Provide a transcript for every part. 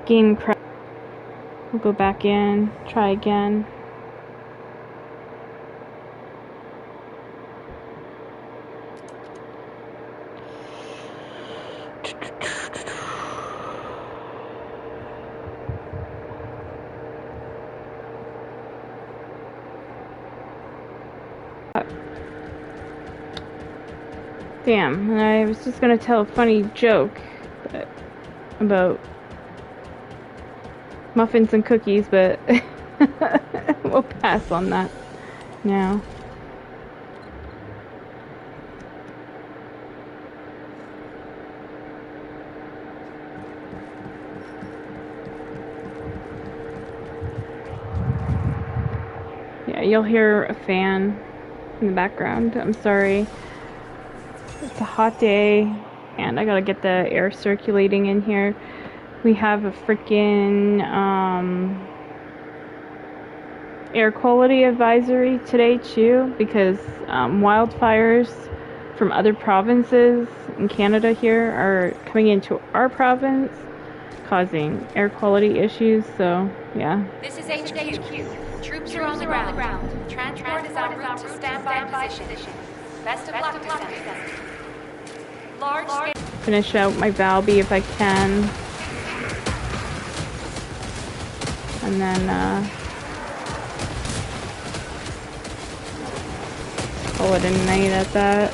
Game crash. We'll go back in, try again. Damn, and I was just gonna tell a funny joke about muffins and cookies, but we'll pass on that now. Yeah, you'll hear a fan in the background. I'm sorry. It's a hot day, and I gotta get the air circulating in here. We have a freaking air quality advisory today too, because wildfires from other provinces in Canada here are coming into our province, causing air quality issues. So yeah. This is HQ. Troops are on the ground. Transport is en route to standby position. Best of luck, Descendants. Large scale. Finish out my Valby if I can, and then call it a night at that.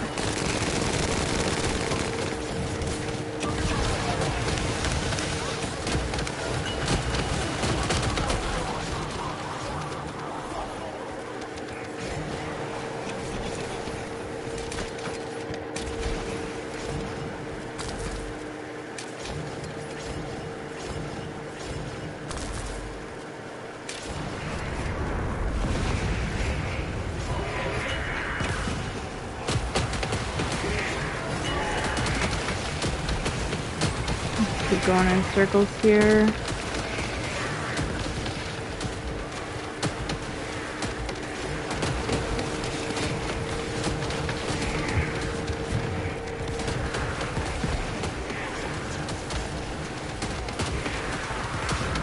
Keep going in circles here.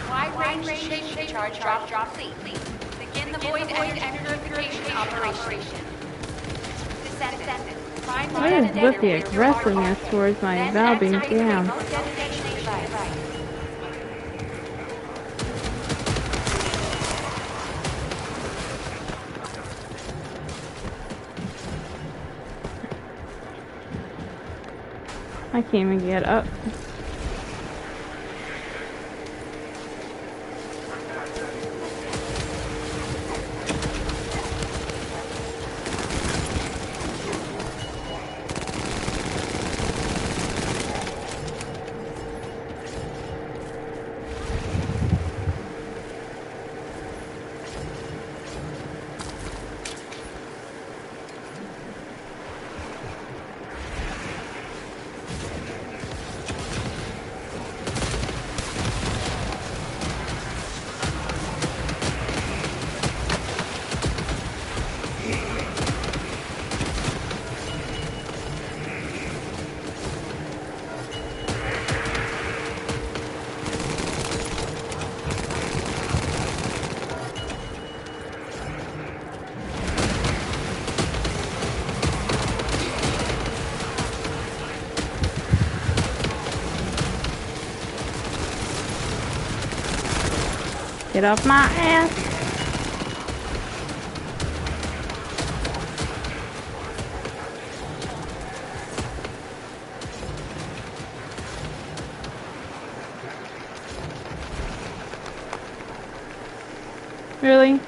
Wide range shape charge drop fleet. Begin the void energy purification operation. Descendant. What is with the aggressiveness towards my Valby? Damn. I can't even get up. Get off my ass. Really?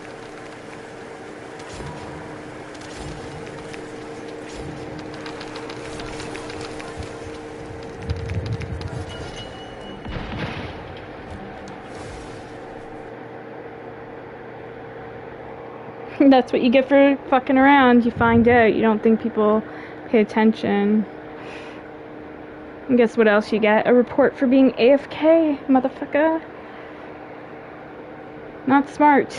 That's what you get for fucking around. You find out. You don't think people pay attention. And guess what else you get? A report for being AFK, motherfucker. Not smart.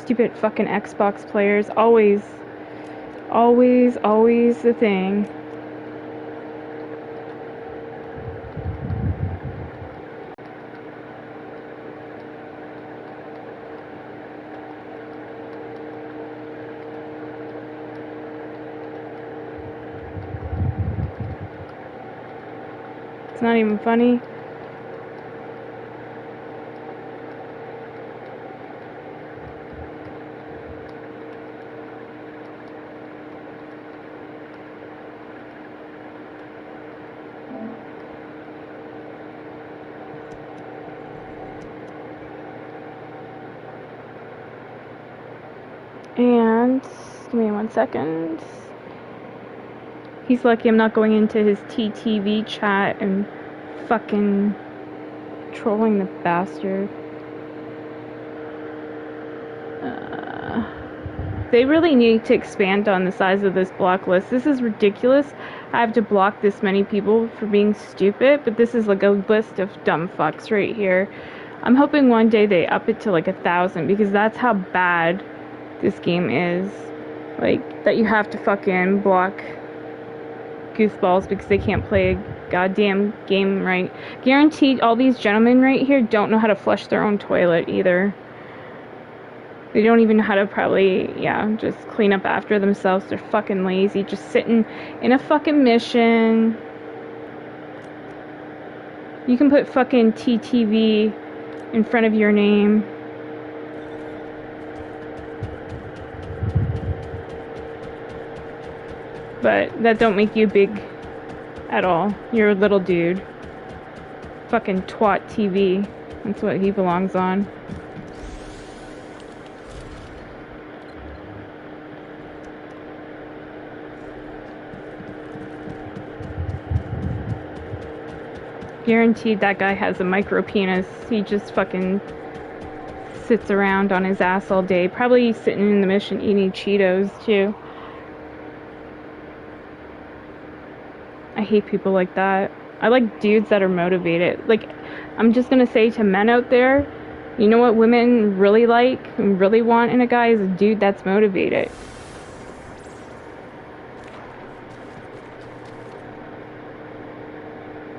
Stupid fucking Xbox players. Always the thing. It's not even funny. And give me 1 second. He's lucky I'm not going into his TTV chat and fucking trolling the bastard. They really need to expand on the size of this block list. This is ridiculous. I have to block this many people for being stupid, but this is like a list of dumb fucks right here. I'm hoping one day they up it to like 1,000 because that's how bad this game is. Like, that you have to fucking block goofballs because they can't play a goddamn game right. Guaranteed all these gentlemen right here don't know how to flush their own toilet either. They don't even know how to probably, just clean up after themselves. They're fucking lazy, just sitting in a fucking mission. You can put fucking TTV in front of your name. But that don't make you big at all. You're a little dude. Fucking twat TV. That's what he belongs on. Guaranteed that guy has a micro penis. He just fucking sits around on his ass all day. Probably sitting in the mission eating Cheetos too. I hate people like that. I like dudes that are motivated. Like, I'm just gonna say to men out there, you know what women really like and really want in a guy is a dude that's motivated.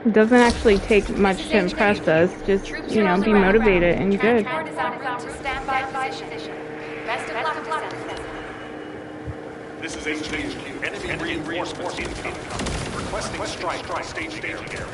It doesn't actually take much to impress us. Just, be motivated and good. This is HQ. Enemy reinforcements incoming. Requesting strike staging area.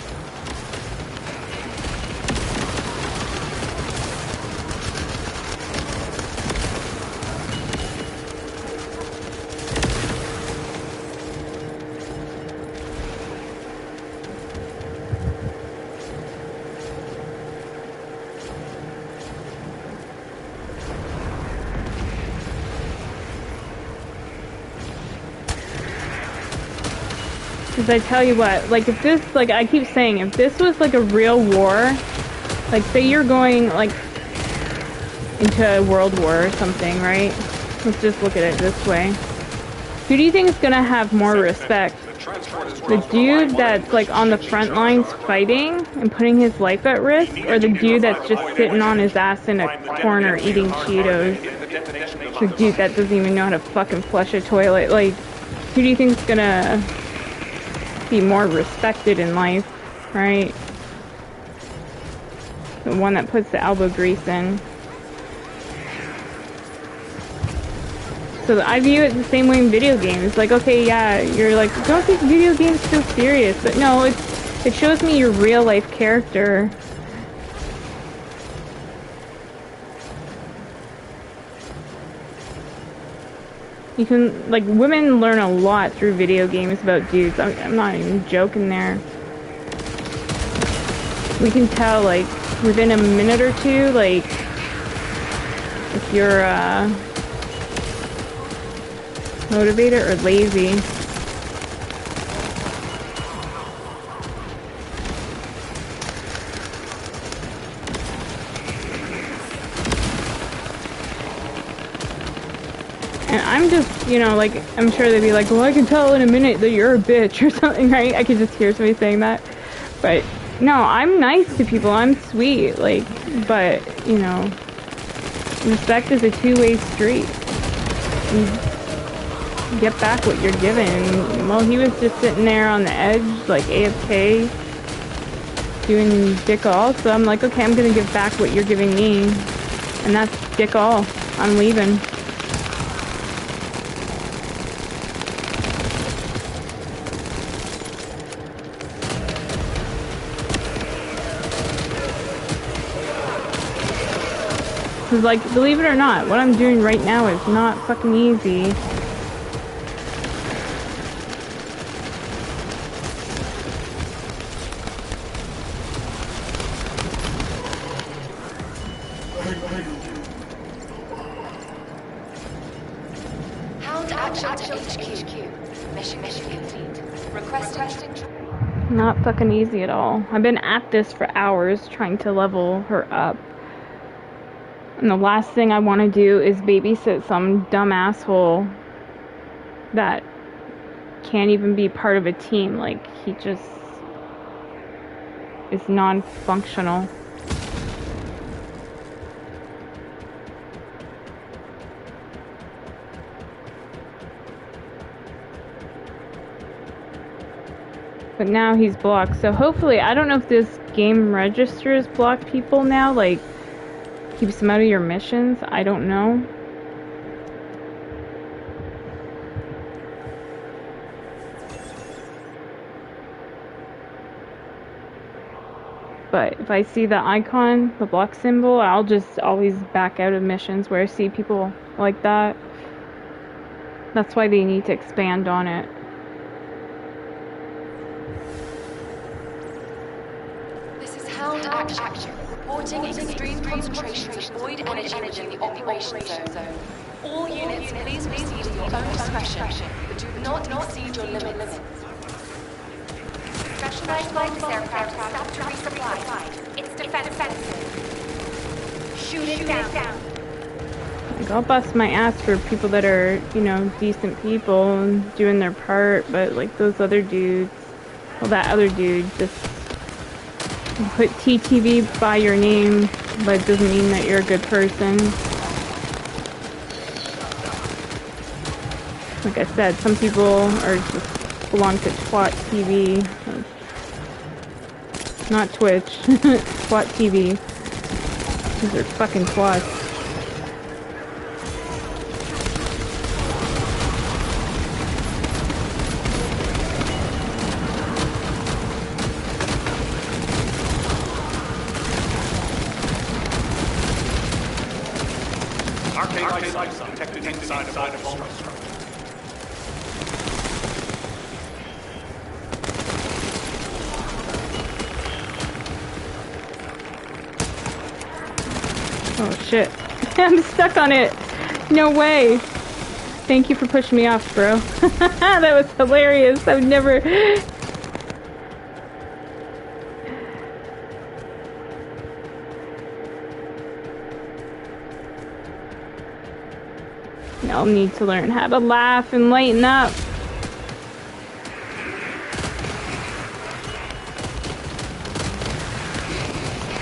Because I tell you what, like, if this, like, I keep saying, if this was, like, a real war, like, say you're going, like, into a world war or something, right? Let's just look at it this way. Who do you think is gonna have more respect? The dude that's, like, on the front lines fighting and putting his life at risk, or the dude that's just sitting on his ass in a corner eating Cheetos? The dude that doesn't even know how to fucking flush a toilet. Like, who do you think is gonna be more respected in life, right? The one that puts the elbow grease in. So I view it the same way in video games. Like, okay, yeah, you're like, don't take video games so serious, but no, it shows me your real life character. You can, like, women learn a lot through video games about dudes. I'm not even joking there. We can tell, like, within a minute or two, like, if you're, motivated or lazy. And I'm just, like, I'm sure they'd be like, well, I can tell in a minute that you're a bitch or something, right? I could just hear somebody saying that. But, no, I'm nice to people. I'm sweet, like, but, Respect is a two-way street. You get back what you're given. Well, he was just sitting there on the edge, like AFK, doing dick all. So I'm like, okay, I'm gonna give back what you're giving me, and that's dick all. I'm leaving. Cause like, believe it or not, what I'm doing right now is not fucking easy. Hound action to HQ. Mission complete. Requesting. Not fucking easy at all. I've been at this for hours trying to level her up. And the last thing I want to do is babysit some dumb asshole that can't even be part of a team. Like, he just is non-functional. But now he's blocked, so hopefully, I don't know if this game registers blocked people now, like, keeps them out of your missions, I don't know. But if I see the icon, the block symbol, I'll just always back out of missions where I see people like that. That's why they need to expand on it. Hound action. Reporting extreme concentrations of void energy within the operation zone. All units, please proceed at your own discretion, but do not exceed your limits. Specialized flight aircraft stopped to resupply. It's defensive. Shoot it down. Like, I'll bust my ass for people that are, you know, decent people and doing their part, but like those other dudes, well, that other dude just put TTV by your name, but it doesn't mean that you're a good person. Like I said, some people are just belong to Twat TV. Not Twitch. Twat TV. These are fucking twats. Arche Levels detected inside of the structure. Oh shit. I'm stuck on it. No way. Thank you for pushing me off, bro. That was hilarious. I would never... Y'all need to learn how to laugh and lighten up.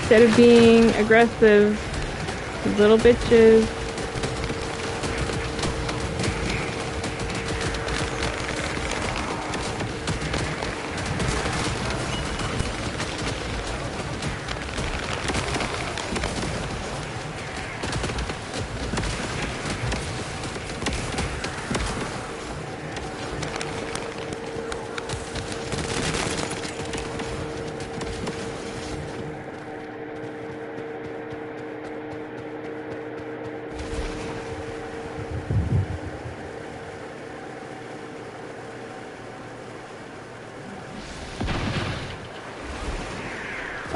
Instead of being aggressive, little bitches.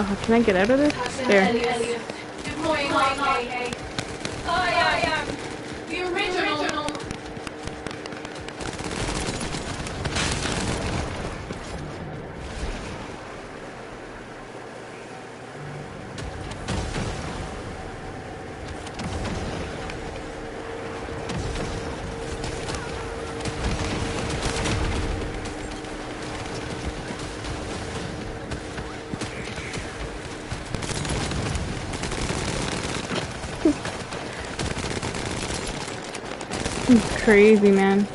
Oh, can I get out of this? There. Deploying Arche. I am the original. It's crazy, man.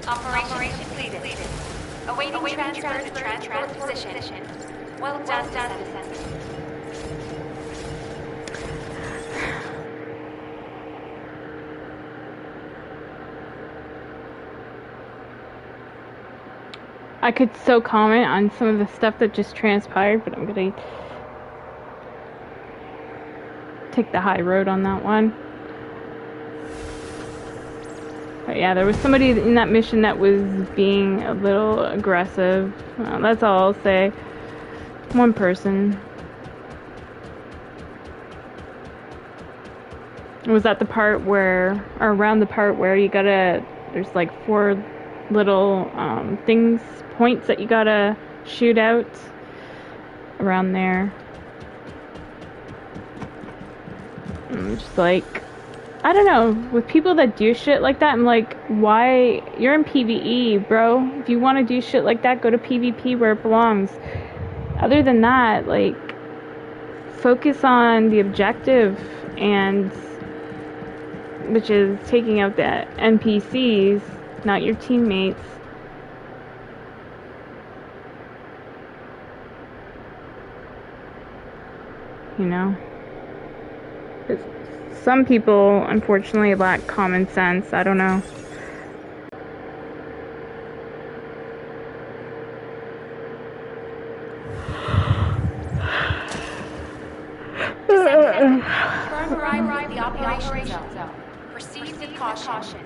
Operation completed. Awaiting transfer to transport position. Well done, descendants. I could so comment on some of the stuff that just transpired, but I'm gonna take the high road on that one. But yeah, there was somebody in that mission that was being a little aggressive. That's all I'll say. One person. It was at the part where, or around the part where you gotta, there's like 4 little points that you gotta shoot out. Around there. I'm just like, I don't know, with people that do shit like that, I'm like, why? You're in PvE, bro. If you want to do shit like that, go to PvP where it belongs. Other than that, like, focus on the objective, and which is taking out the NPCs, not your teammates. You know? Some people, unfortunately, lack common sense. I don't know. Firm arrival at the operation zone. Proceed with caution.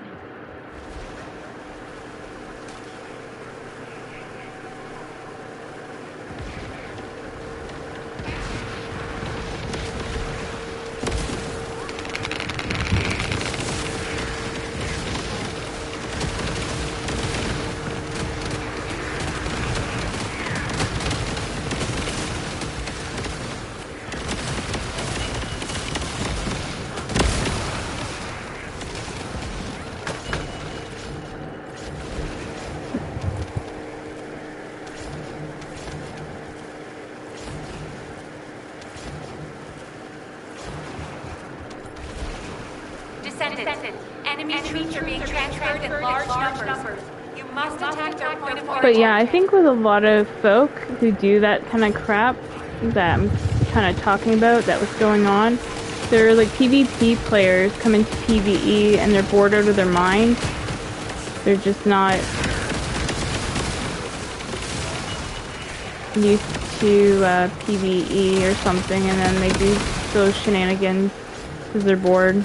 Enemy troops are being transferred in large numbers. You must attack their point of origin. But yeah, I think with a lot of folk who do that kind of crap that I'm kind of talking about, that was going on, there are like PvP players come into PvE and they're bored out of their mind. They're just not used to PvE or something, and then they do those shenanigans because they're bored.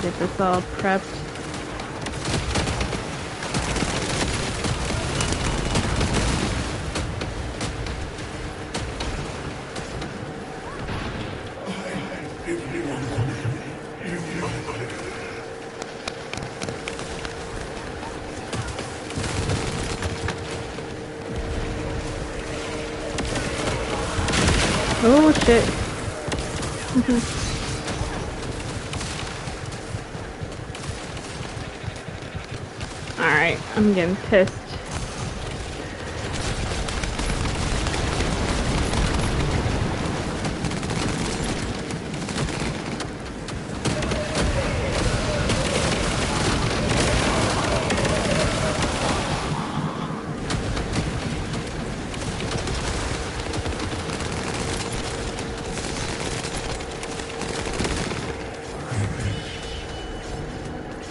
Get this all prepped. Oh shit. Alright, I'm getting pissed.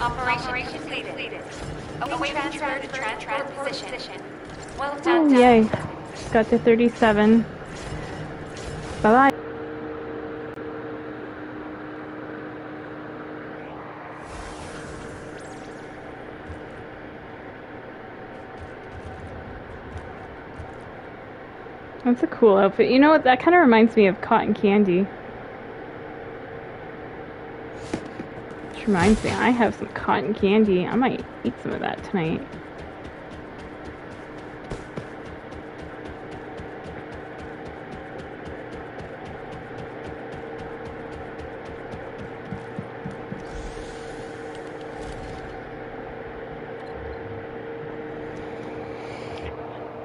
Operation completed. Awaiting transfer to transport position. Well Oh, done. yay. Got to 37. Bye-bye. That's a cool outfit. You know what? That kind of reminds me of cotton candy. Which reminds me, I have some cotton candy. I might eat some of that tonight.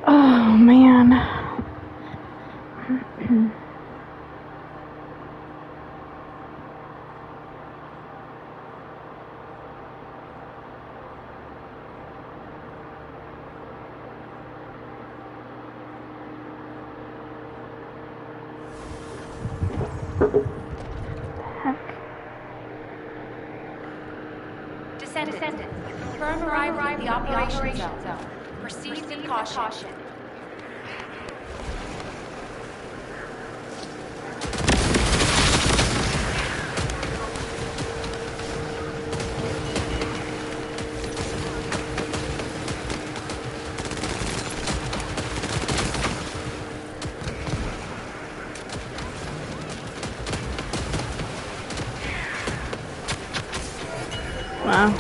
Oh, man. Heck. Descendants, confirm arrival at the operation zone. Proceed with caution. Wow.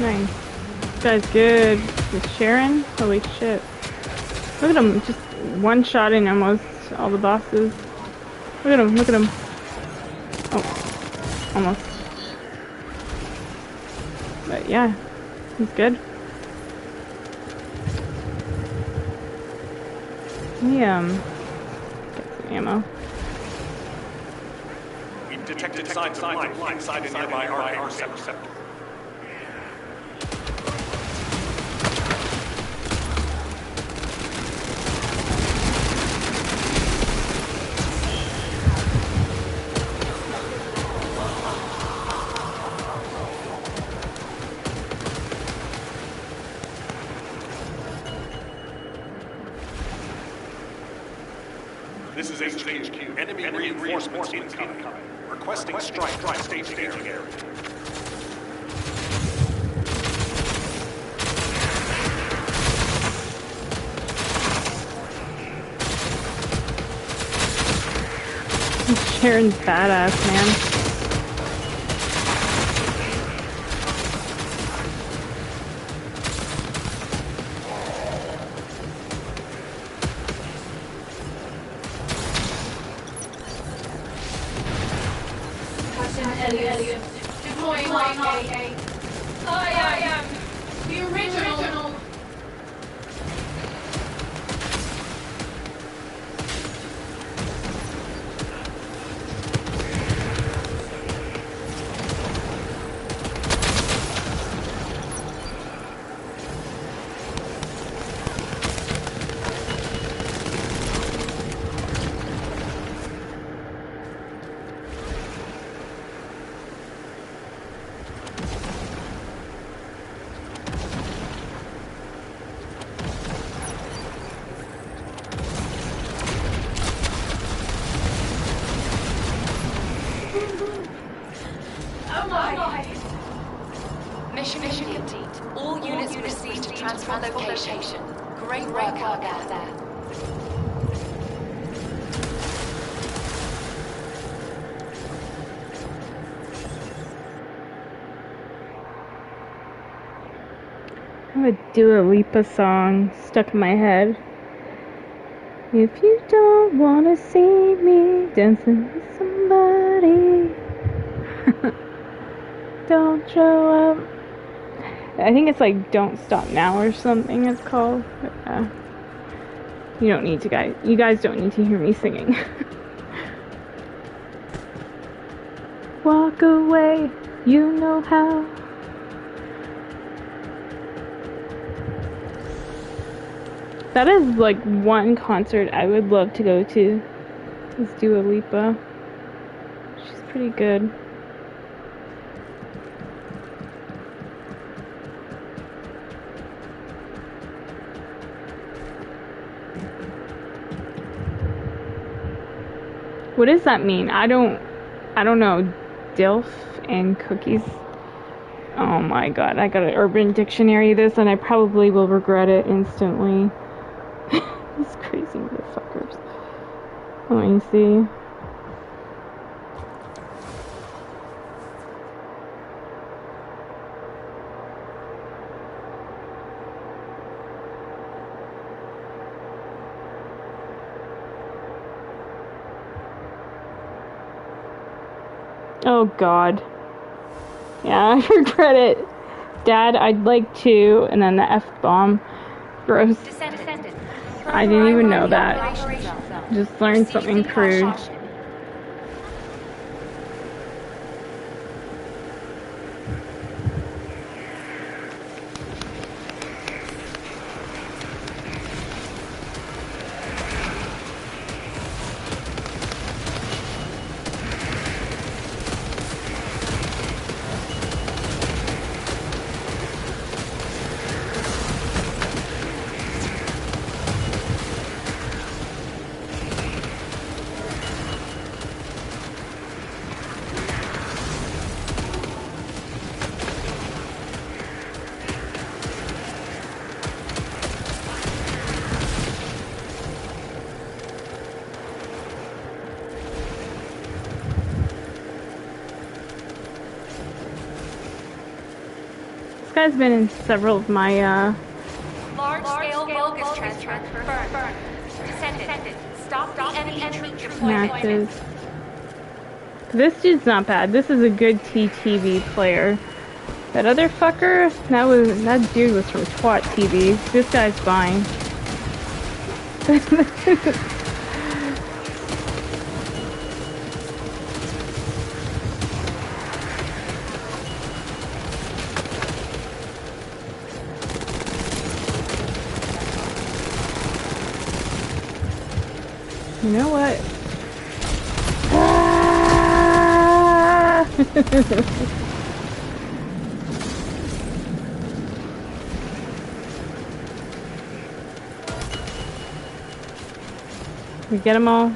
Nice. This guy's good. With Sharon? Holy shit. Look at him, just one-shotting almost all the bosses. Look at him, look at him. Oh, almost. But yeah, he's good. Let me, get some ammo. We've detected signs of life inside a nearby Arche receptor. This is HQ. Enemy reinforcements incoming. Requesting strike staging area. Sharon's badass, man. Elliot. Deploying Arche. I am the original. Mission complete. All units proceed to transfer location. Great work out there. I have a Dua Lipa song stuck in my head. If you don't wanna see me dancing with somebody, don't show up. I think it's like "Don't Stop Now" or something. It's called. But, you don't need to, guys. You guys don't need to hear me singing. Walk away, you know how. That is like one concert I would love to go to. Is Dua Lipa. She's pretty good. What does that mean? I don't know. Dilf and cookies. Oh my god, I gotta Urban Dictionary this and I probably will regret it instantly. These crazy motherfuckers. Let me see. Oh god. Yeah, I regret it. Dad, I'd like to, and then the F-bomb. Gross. I didn't even know that. Just learned something crude. This guy's been in several of my Large-scale Vulgus transfer confirmed. Descendant, stop the enemy troop deployment. matches. This dude's not bad. This is a good TTV player. That other fucker, that dude was from Twat TV. This guy's fine. You know what? Ah! We get them all.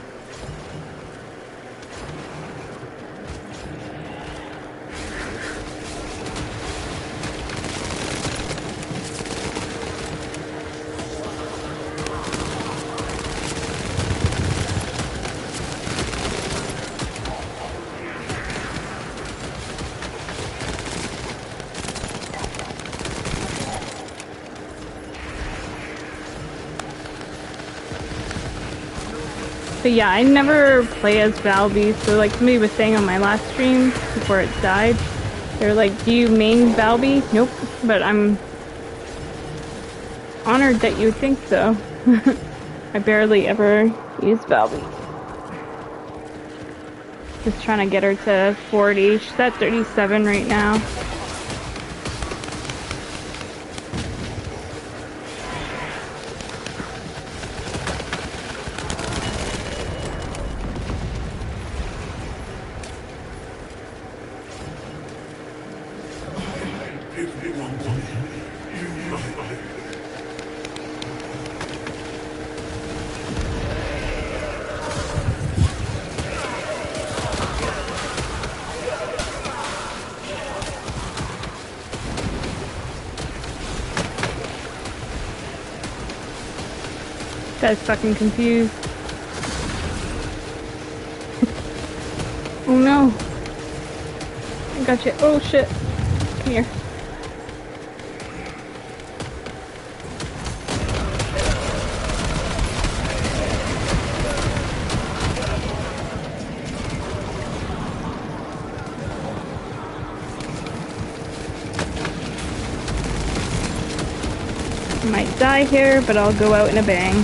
But yeah, I never play as Valby, so like somebody was saying on my last stream before it died, they were like, do you main Valby? Nope, but I'm honored that you would think so. I barely ever use Valby. Just trying to get her to 40. She's at 37 right now. Guy's fucking confused. Oh no. I got you. Oh shit. Come here. Might die here, but I'll go out in a bang.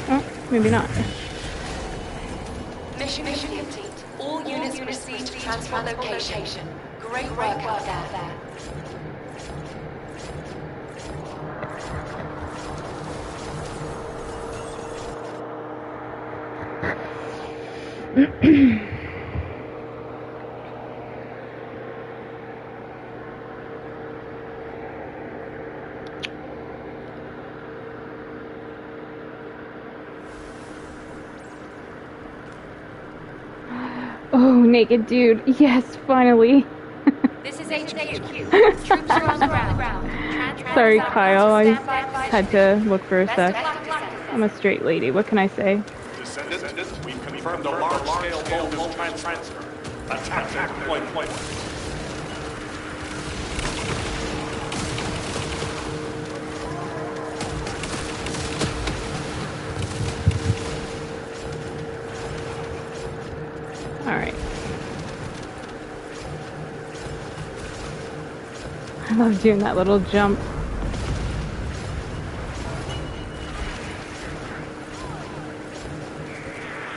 Oh, maybe not. Mission complete. All units proceed to transport location. Great work out there. Oh, naked dude. Yes, finally. This is HQ. Troops are on the ground. Sorry, Kyle. I had to look for a sec. I'm a straight lady. What can I say? Descendants, we've confirmed a large-scale voltage transfer. Attack deployment. Alright. I love doing that little jump.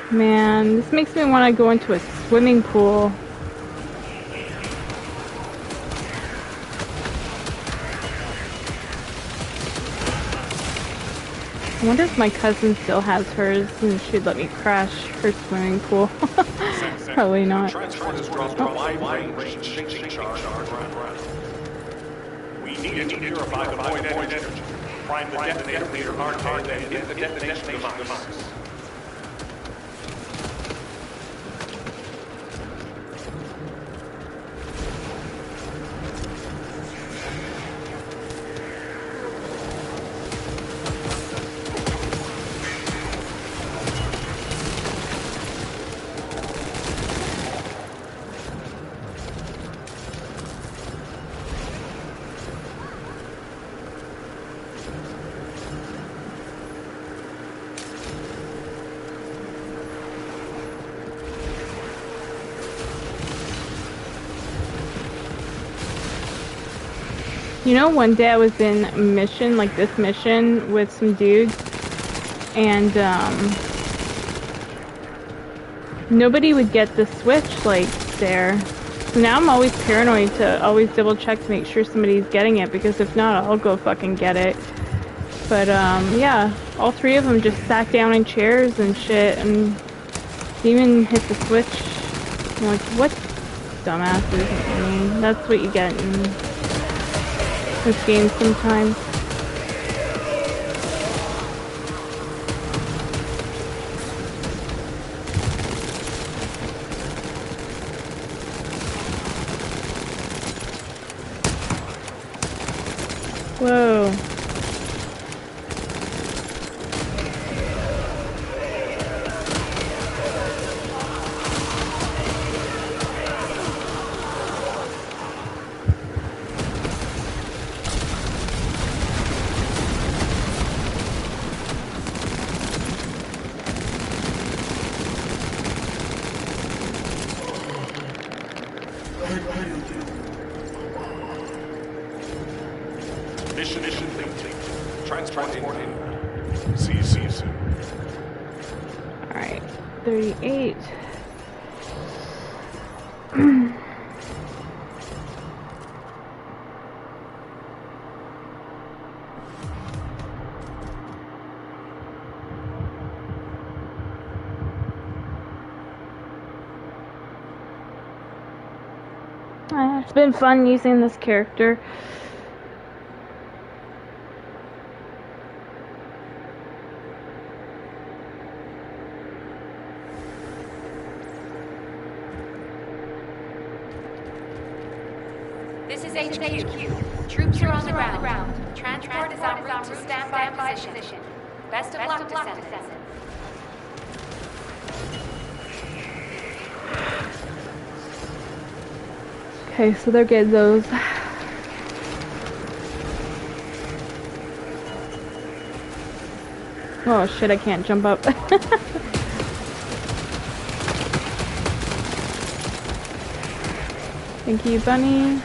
Man, this makes me want to go into a swimming pool. I wonder if my cousin still has hers and she'd let me crash her swimming pool. Probably not. Transport has dropped a wide-range charge on our ground. We need to purify the void energy. Prime the detonator Arche and hit the detonation device. You know, one day I was in a mission, like this mission, with some dudes, and nobody would get the switch, like, there. So now I'm always paranoid to always double check to make sure somebody's getting it, because if not, I'll go fucking get it. But, yeah, all three of them just sat down in chairs and shit, and didn't even hit the switch. I'm like, what dumbasses? I mean, that's what you get in this game sometimes. Whoa. Mission complete. Transport in. See you soon. Alright, 38. It's been fun using this character. This is HQ. Troops are on the ground. Transport is en route to standby position. Best of luck, descendants. Okay, so they're getting those. Oh shit, I can't jump up. Thank you, Bunny.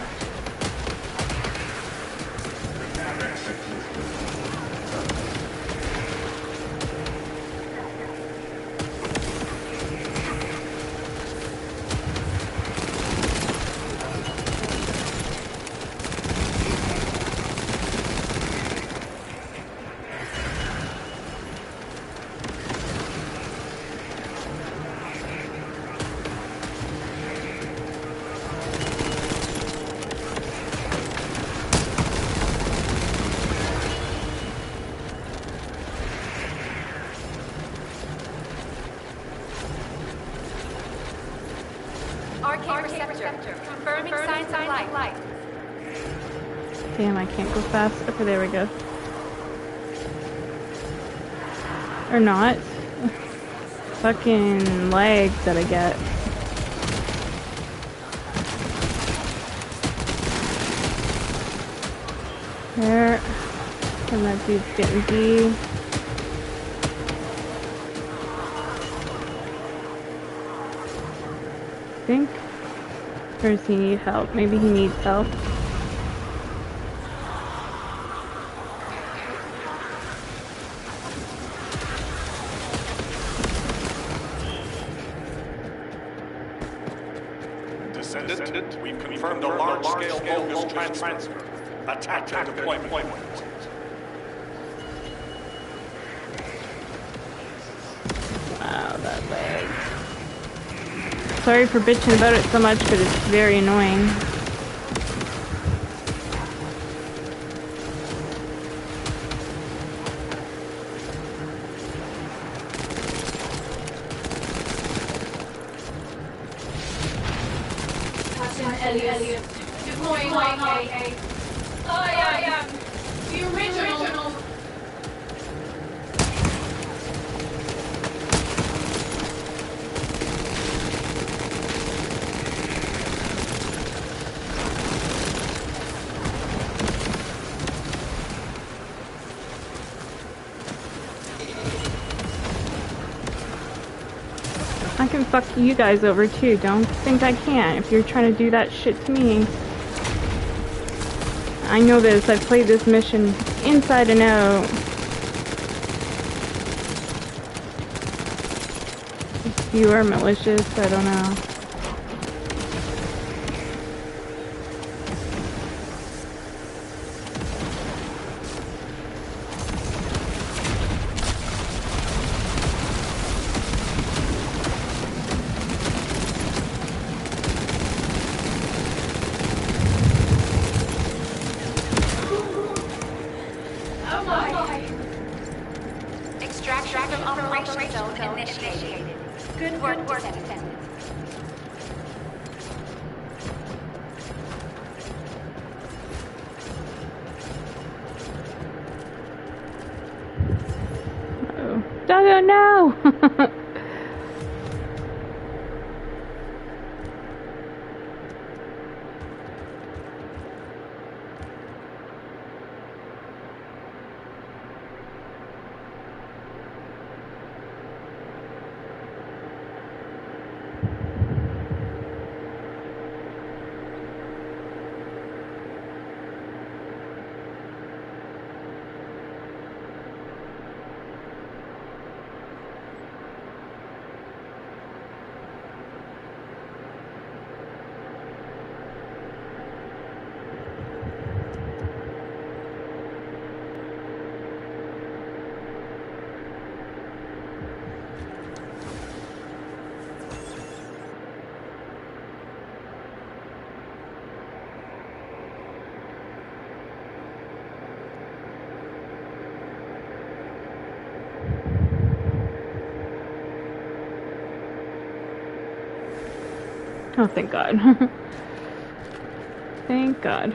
receptor. Confirming signs of life. Damn, I can't go fast. Okay, there we go. Or not. Fucking lag that I get. There. And that dude's getting D. I think. Or does he need help? Maybe he needs help. Descendant, we've confirmed a large-scale focus transfer. Attack and deployment. Wow, that lag. Sorry for bitching about it so much, but it's very annoying. Elliot. Deploying OK. I am the original. I can fuck you guys over too. Don't think I can't if you're trying to do that shit to me. I know this. I've played this mission inside and out. If you are malicious, I don't know. Extraction from operation zone initiated. Good work, Descendant. Oh, Doggo, no! Oh, thank God. Thank God.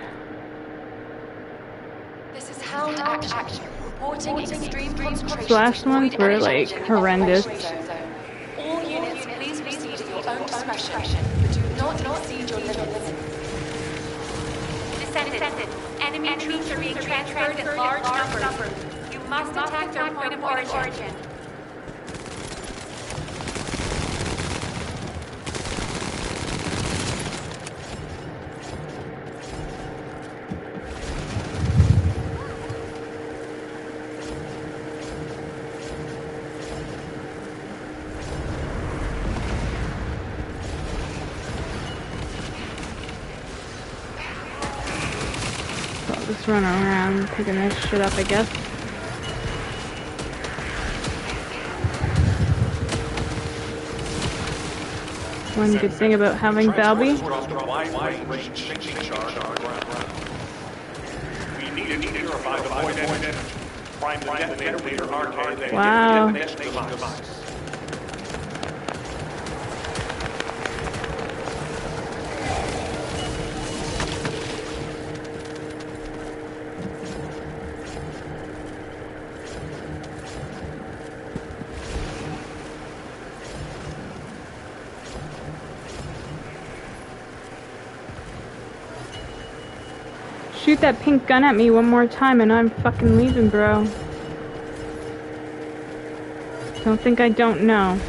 This is Hound Action. Reporting extreme concentration. The last ones were like horrendous. All units, please proceed at your own discretion, but do not exceed your limits. Descendant, enemy troops are being transferred in large numbers. You must attack their point of origin. Just run around picking this shit up, I guess. One good thing about having Balby. Wow. Shoot that pink gun at me one more time and I'm fucking leaving, bro. Don't think I don't know.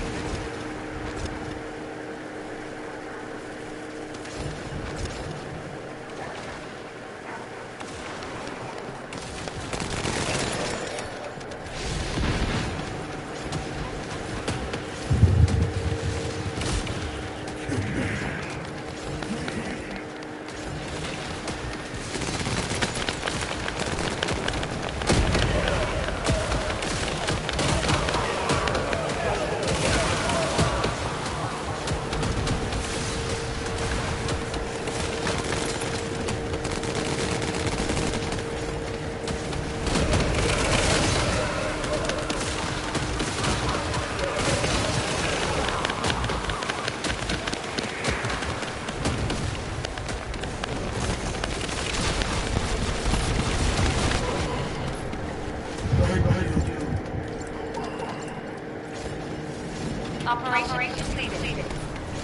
Operation completed.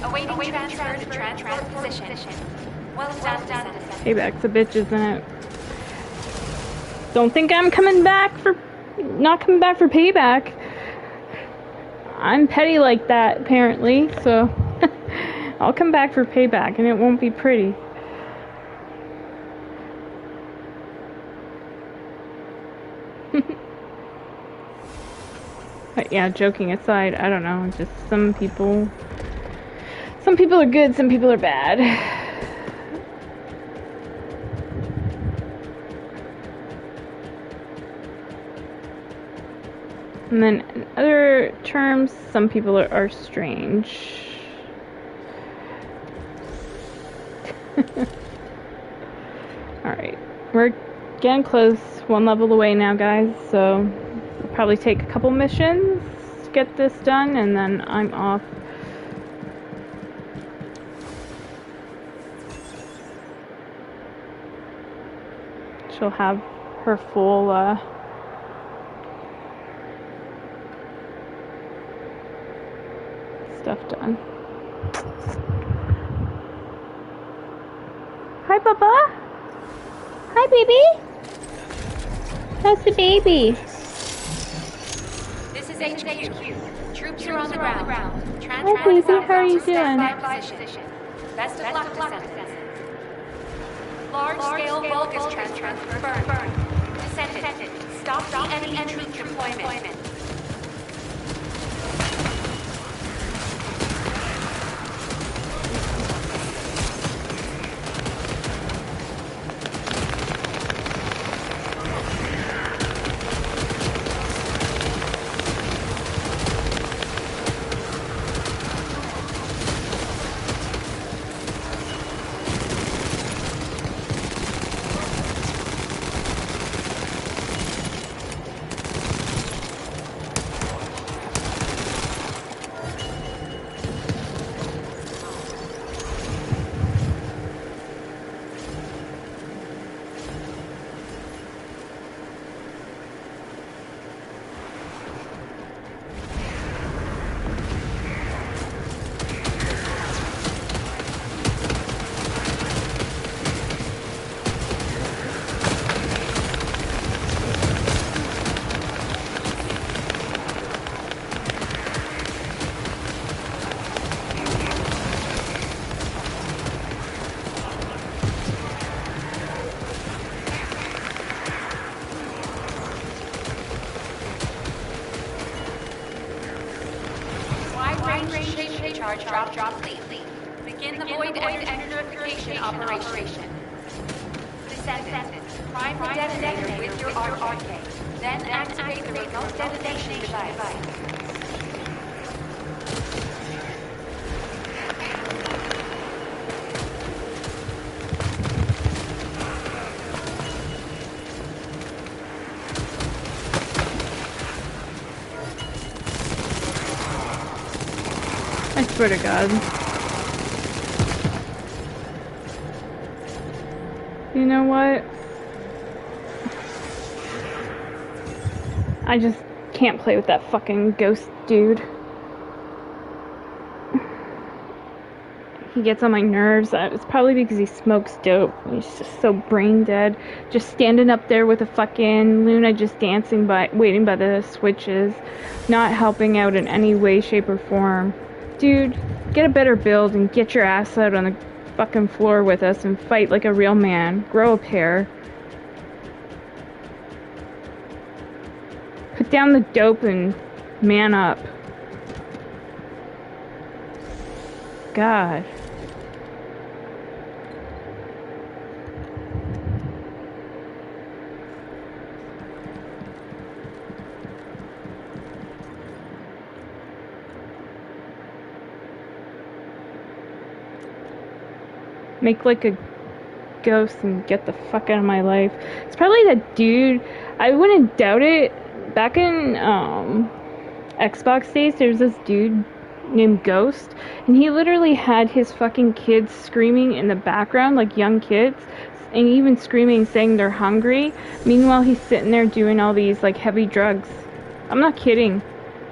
Awaiting transfer to transport position. Well done. Payback's a bitch, isn't it? Don't think I'm coming back for... not coming back for payback. I'm petty like that, apparently, so... I'll come back for payback, and it won't be pretty. But yeah, joking aside, I don't know, just some people are good, some people are bad. And then in other terms, some people are strange. Alright, we're getting close, one level away now, guys, so we'll probably take a couple missions to get this done, and then I'm off. She'll have her full, stuff done. Hi, Bubba! Hi, baby! How's the baby? This is HQ. Troops are on the ground. Hi, baby. How are you doing? Best of luck, descendants. Large-scale Vulgus transfer confirmed. Descendants, stop the enemy troop deployment. Drop fleet. Begin the void energy purification operation. Descendants, prime the detonator with your Arche. Then activate the remote detonation device. I swear to God. You know what? I just can't play with that fucking ghost dude. He gets on my nerves. It's probably because he smokes dope. He's just so brain dead. Just standing up there with a fucking Luna just dancing by, waiting by the switches. Not helping out in any way, shape, or form. Dude, get a better build and get your ass out on the fucking floor with us and fight like a real man. Grow a pair. Put down the dope and man up. God. Make like a ghost and get the fuck out of my life. It's probably that dude. I wouldn't doubt it. Back in Xbox days, there was this dude named Ghost, and he literally had his fucking kids screaming in the background, like young kids, and even screaming, saying they're hungry. Meanwhile, he's sitting there doing all these like heavy drugs. I'm not kidding.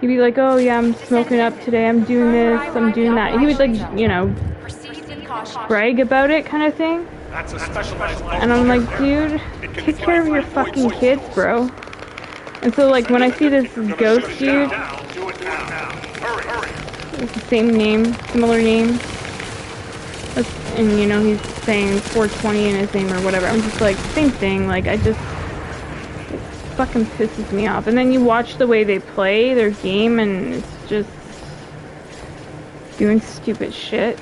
He'd be like, "Oh yeah, I'm smoking up today. I'm doing this. I'm doing that." He would like, you know, brag about it, kind of thing. And I'm like, dude, take care of your fucking kids, bro. And so like when I see this ghost dude, it's the same name, similar name, and you know he's saying 420 in his name or whatever, I'm just like, same thing. Like it fucking pisses me off. And then you watch the way they play their game and it's just doing stupid shit.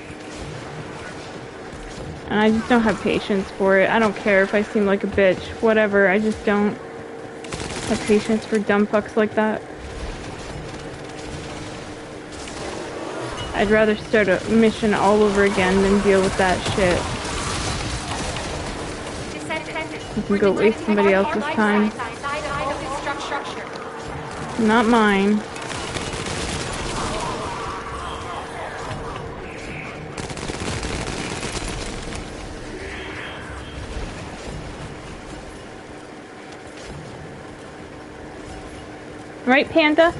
And I just don't have patience for it. I don't care if I seem like a bitch, whatever. I just don't have patience for dumb fucks like that. I'd rather start a mission all over again than deal with that shit. You can go waste somebody else's time. Not mine. Right, Panda?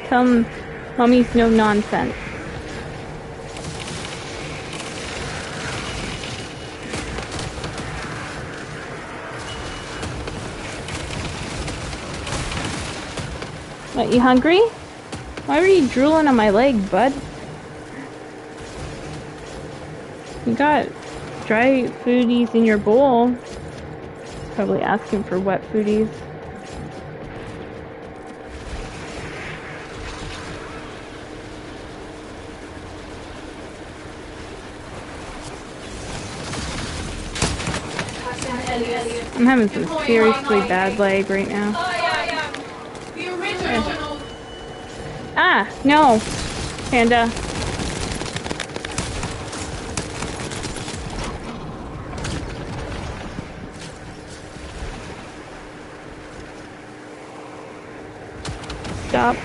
Tell him Mommy's no nonsense. What, you hungry? Why were you drooling on my leg, bud? You got dry foodies in your bowl. Probably asking for wet foodies. I'm having some seriously bad leg right now. The original. Ah, no, Panda. Stop.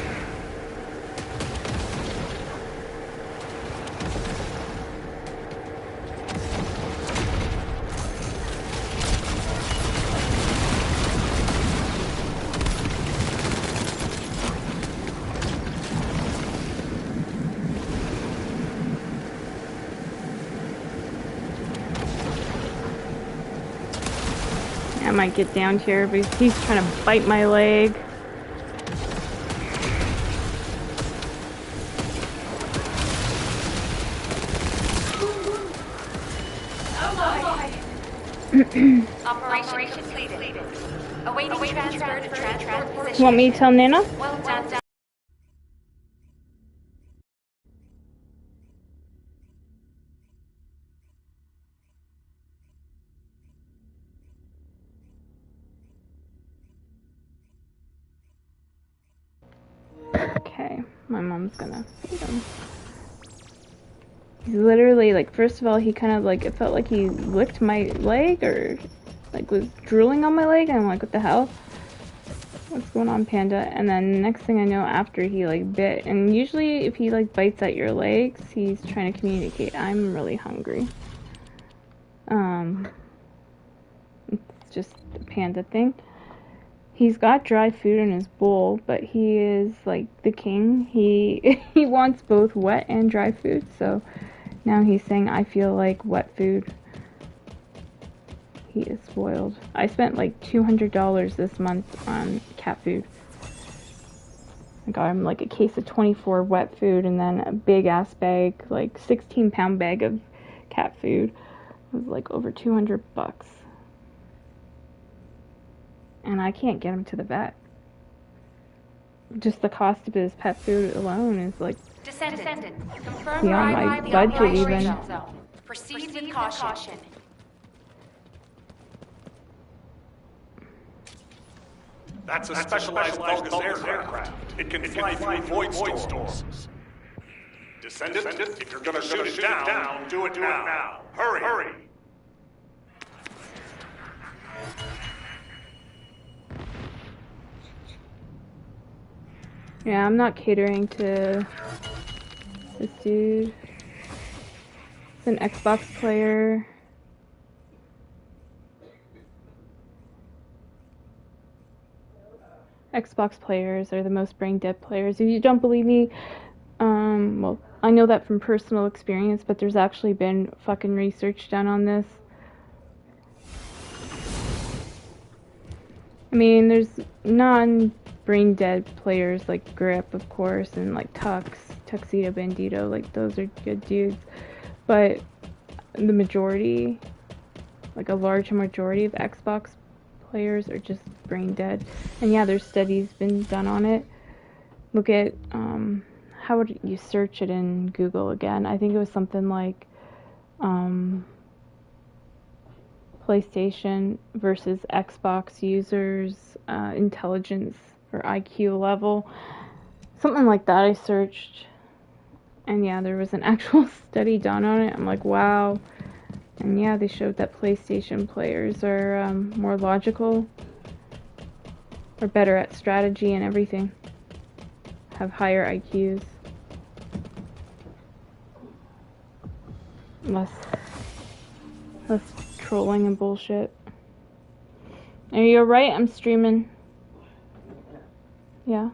I might get down here because he's trying to bite my leg. Operation completed. Awaiting transfer to transport position. Want me to tell Nana? Well done. Okay, my mom's gonna feed him. He's literally like, first of all, he kind of like, it felt like he licked my leg or like was drooling on my leg, and I'm like, what the hell? What's going on, Panda? And then next thing I know, after he like bit, and usually if he like bites at your legs, he's trying to communicate, I'm really hungry. It's just a Panda thing. He's got dry food in his bowl, but he is like the king. He he wants both wet and dry food, so now he's saying I feel like wet food. He is spoiled. I spent like $200 this month on cat food. I got him like a case of 24 wet food and then a big ass bag, like 16-pound bag of cat food. It was like over $200. And I can't get him to the vet. Just the cost of his pet food alone is like Descendant. Confirm beyond my budget even. Proceed with caution. That's a specialized bogus aircraft. It can fly through void storms. Descendant, if you're gonna shoot it down, do it now. Hurry! Yeah, I'm not catering to this dude. It's an Xbox player. Xbox players are the most brain dead players. If you don't believe me, well, I know that from personal experience, but there's actually been fucking research done on this. I mean, there's non-brain dead players like Grip, of course, and like Tuxedo Bandito, like those are good dudes. But the majority, like a large majority of Xbox players are just brain dead. And yeah, there's studies been done on it. Look at, how would you search it in Google again? I think it was something like, PlayStation versus Xbox users, intelligence or IQ level. Something like that I searched. And yeah, there was an actual study done on it. I'm like, wow. And yeah, they showed that PlayStation players are more logical, are better at strategy and everything, have higher IQs, less trolling and bullshit. Are you alright? I'm streaming. Yeah.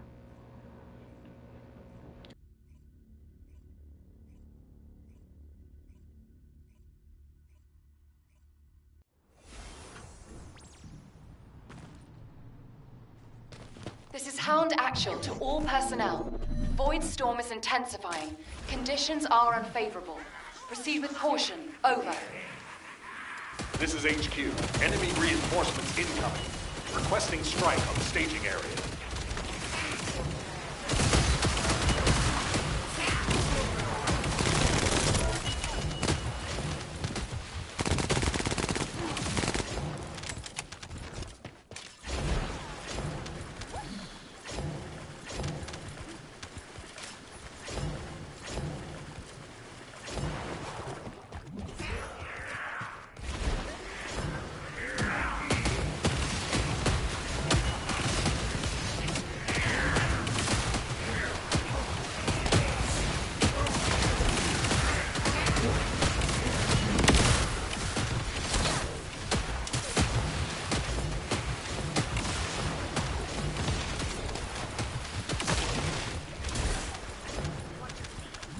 This is Hound Actual to all personnel. Void storm is intensifying. Conditions are unfavorable. Proceed with caution. Over. This is HQ. Enemy reinforcements incoming. Requesting strike on the staging area.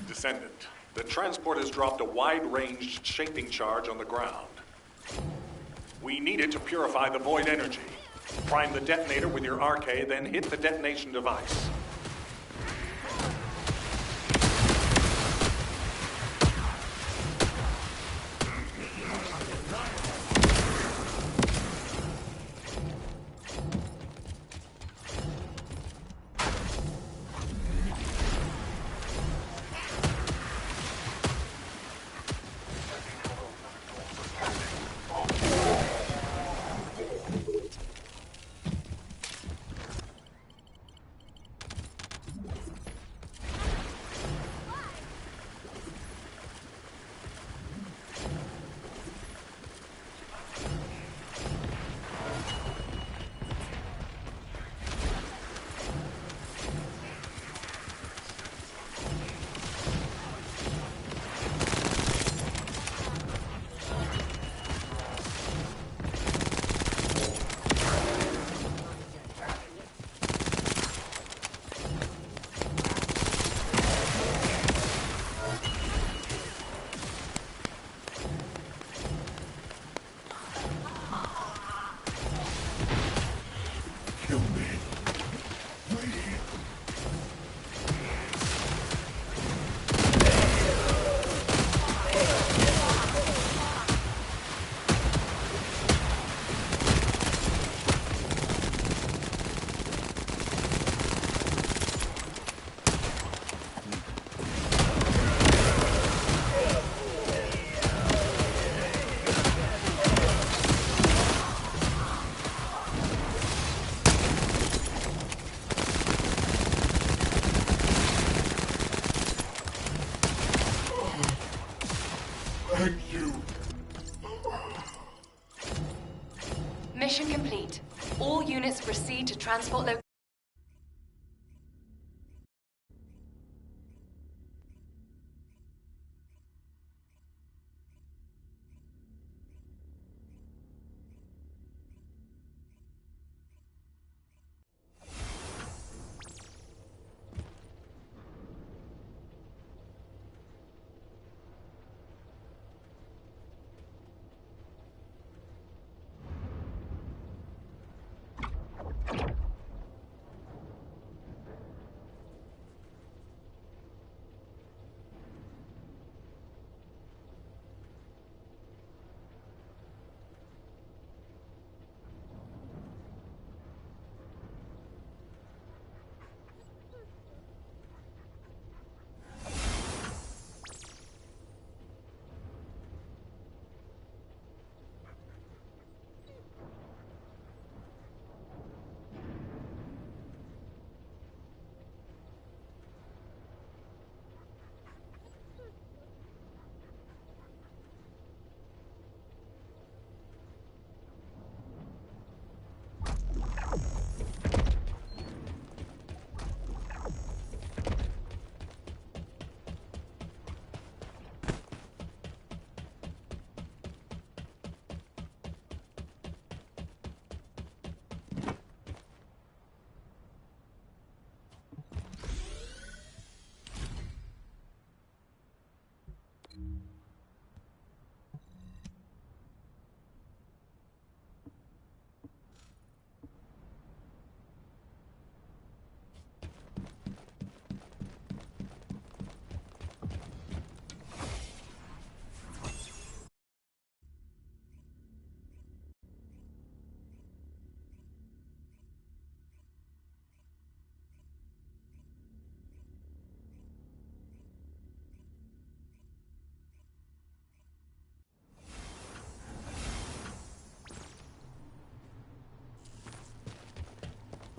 Descendant, the transport has dropped a wide-ranged shaping charge on the ground. We need it to purify the void energy. Prime the detonator with your Arche, then hit the detonation device. Mission complete. All units proceed to transport location.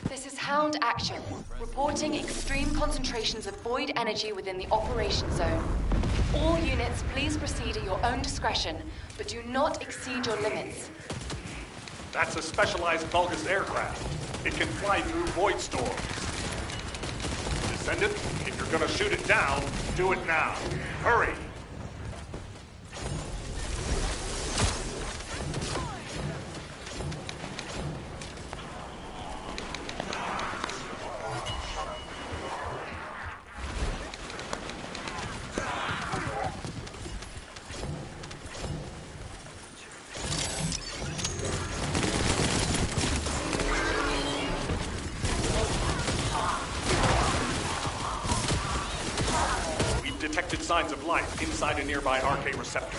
This is Hound Action, reporting extreme concentrations of void energy within the operation zone. All units, please proceed at your own discretion, but do not exceed your limits. That's a specialized Vulgus aircraft. It can fly through void storms. Descendant, if you're gonna shoot it down, do it now. Hurry! Detected signs of life inside a nearby Arche receptor.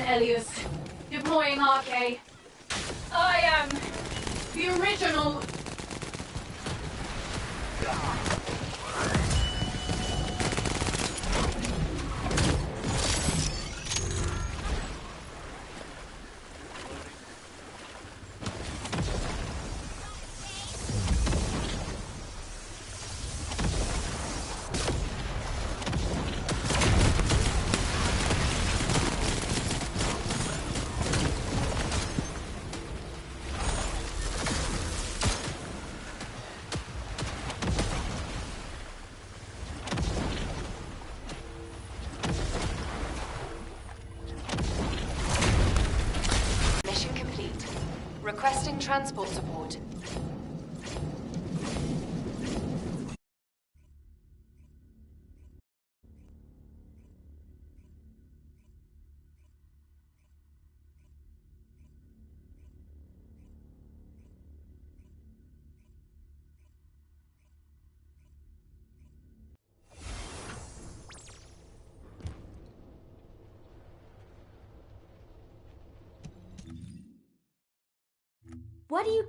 Elias, deploying Arche. I am the original. Requesting transport support. What do you...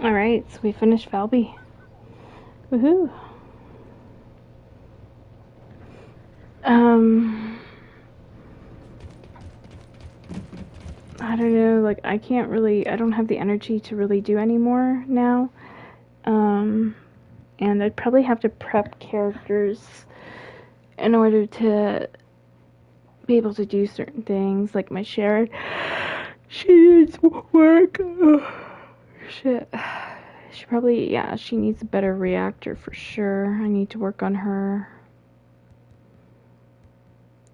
Alright, so we finished Valby. Woohoo! I don't know, like, I don't have the energy to really do any more now. And I'd probably have to prep characters in order to be able to do certain things, like my shared. She needs work. Shit. She needs a better reactor for sure. I need to work on her.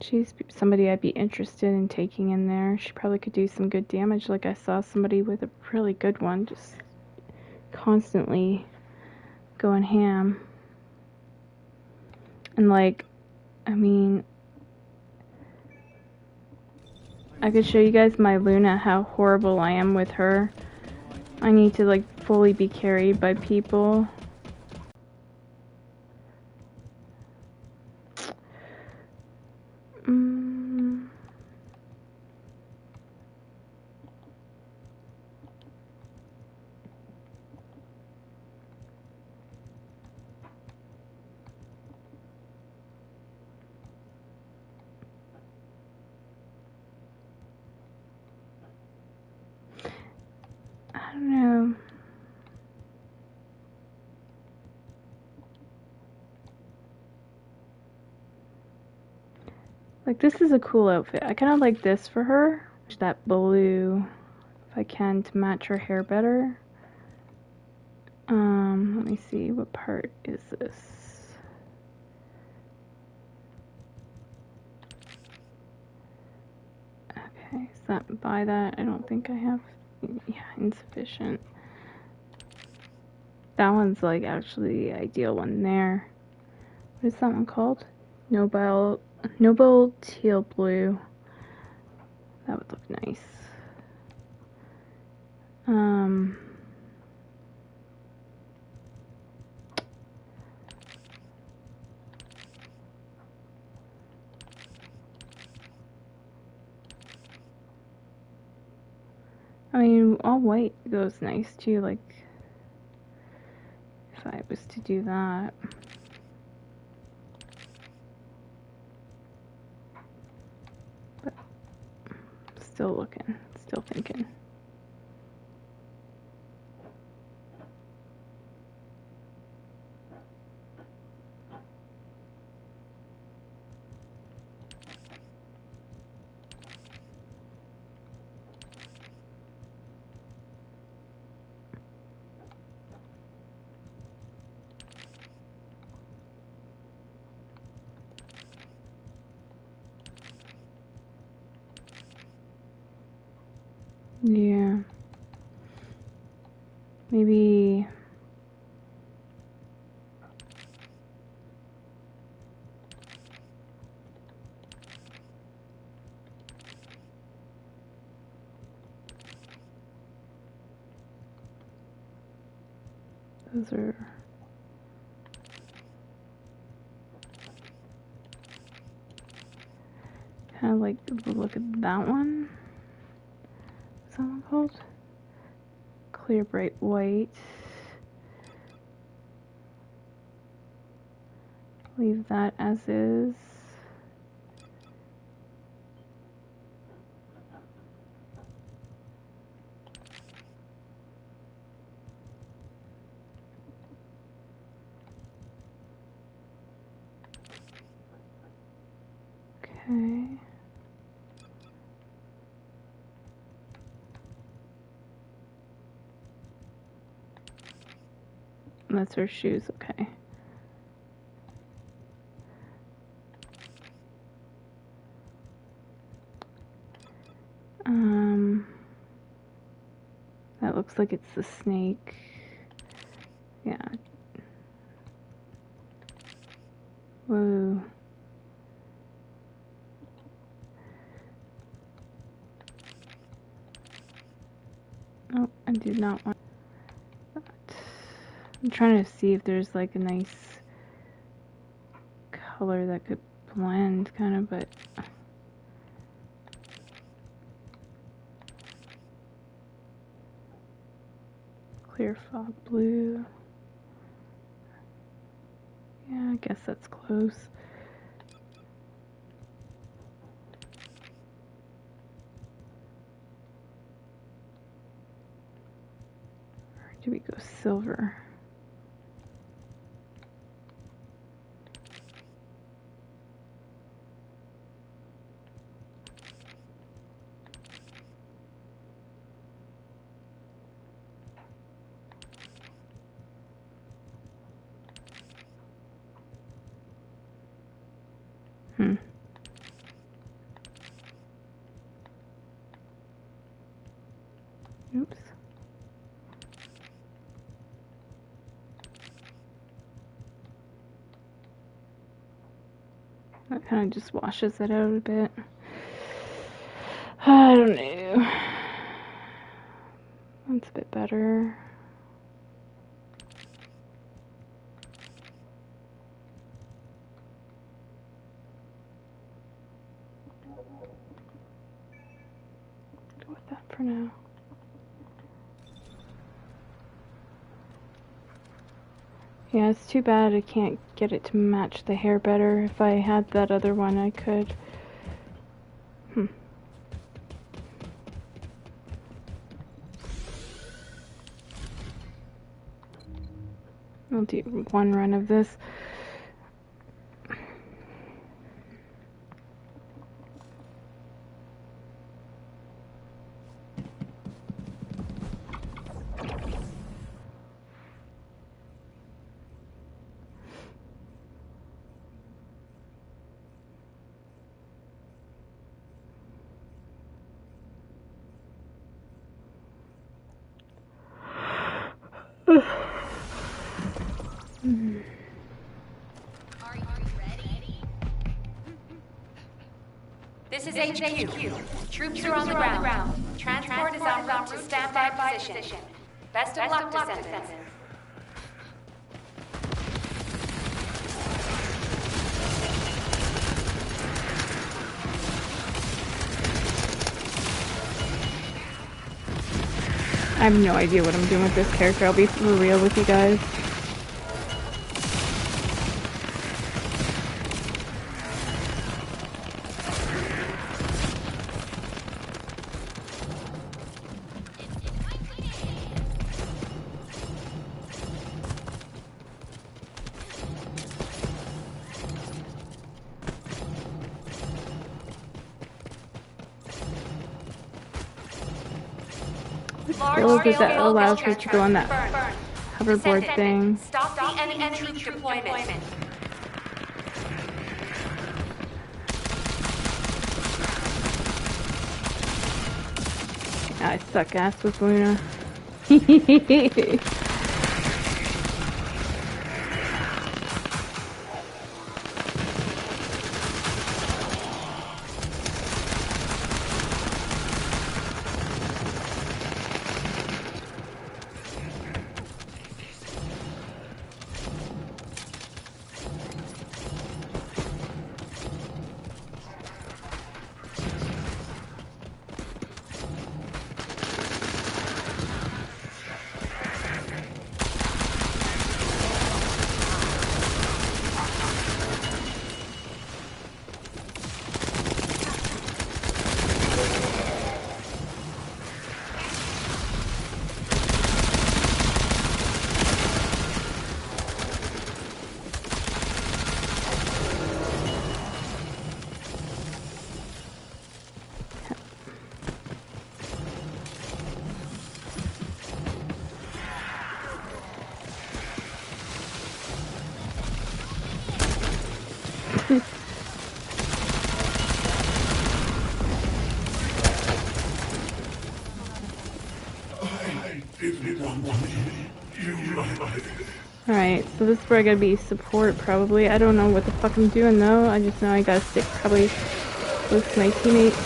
She's somebody I'd be interested in taking in there. She probably could do some good damage. Like I saw somebody with a really good one just constantly going ham. And like, I mean, I could show you guys my Luna, how horrible I am with her. I need to like fully be carried by people. I don't know. Like, this is a cool outfit. I kind of like this for her. That blue, if I can, to match her hair better. Let me see, what part is this? Okay, is that by that? I don't think I have, yeah, insufficient. That one's like actually the ideal one there. What is that one called? Noble Teal Blue. That would look nice. I mean, all white goes nice too, like if I was to do that. But still looking, still thinking. Yeah. Maybe those are kind of like the look at that one. What's that one called? Clear bright white. Leave that as is. Okay. That's her shoes, okay. That looks like it's the snake. Yeah. Whoa. Oh, I did not want that. I'm trying to see if there's like a nice color that could blend kind of, but clear fog blue. Yeah, I guess that's close. Or do we go silver? Oops. That kind of just washes it out a bit. I don't know. That's a bit better. Go with that for now. Yeah, it's too bad I can't get it to match the hair better. If I had that other one, I could. I'll do one run of this. HQ. Troops are on the ground. Transport is en route to standby position. Best of luck, Descendants. I have no idea what I'm doing with this character. I'll be for real with you guys. Because that allows her to go on that hoverboard thing. Stop the enemy troop deployment. I suck ass with Luna. Alright, so this is where I gotta be support probably. I don't know what the fuck I'm doing though. I just know I gotta stick probably with my teammates.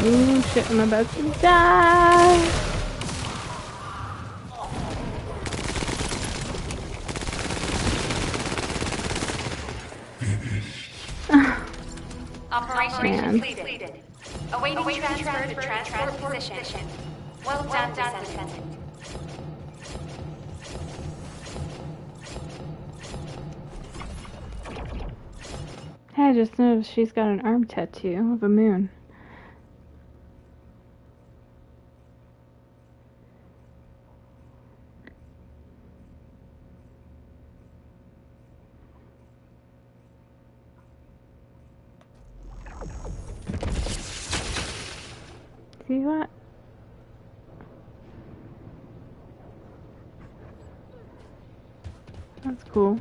Ooh, shit, I'm about to die! Operation completed. Awaiting transfer to transport position. Well done, Descendant. Hey, I just noticed she's got an arm tattoo of a moon. See that? That's cool.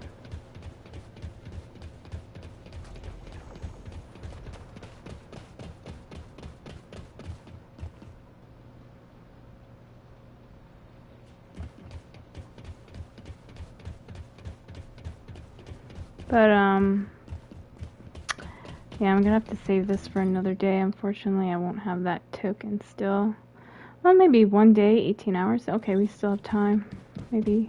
But, yeah, I'm gonna have to save this for another day. Unfortunately, I won't have that token still. Well, maybe one day, 18 hours. Okay, we still have time. Maybe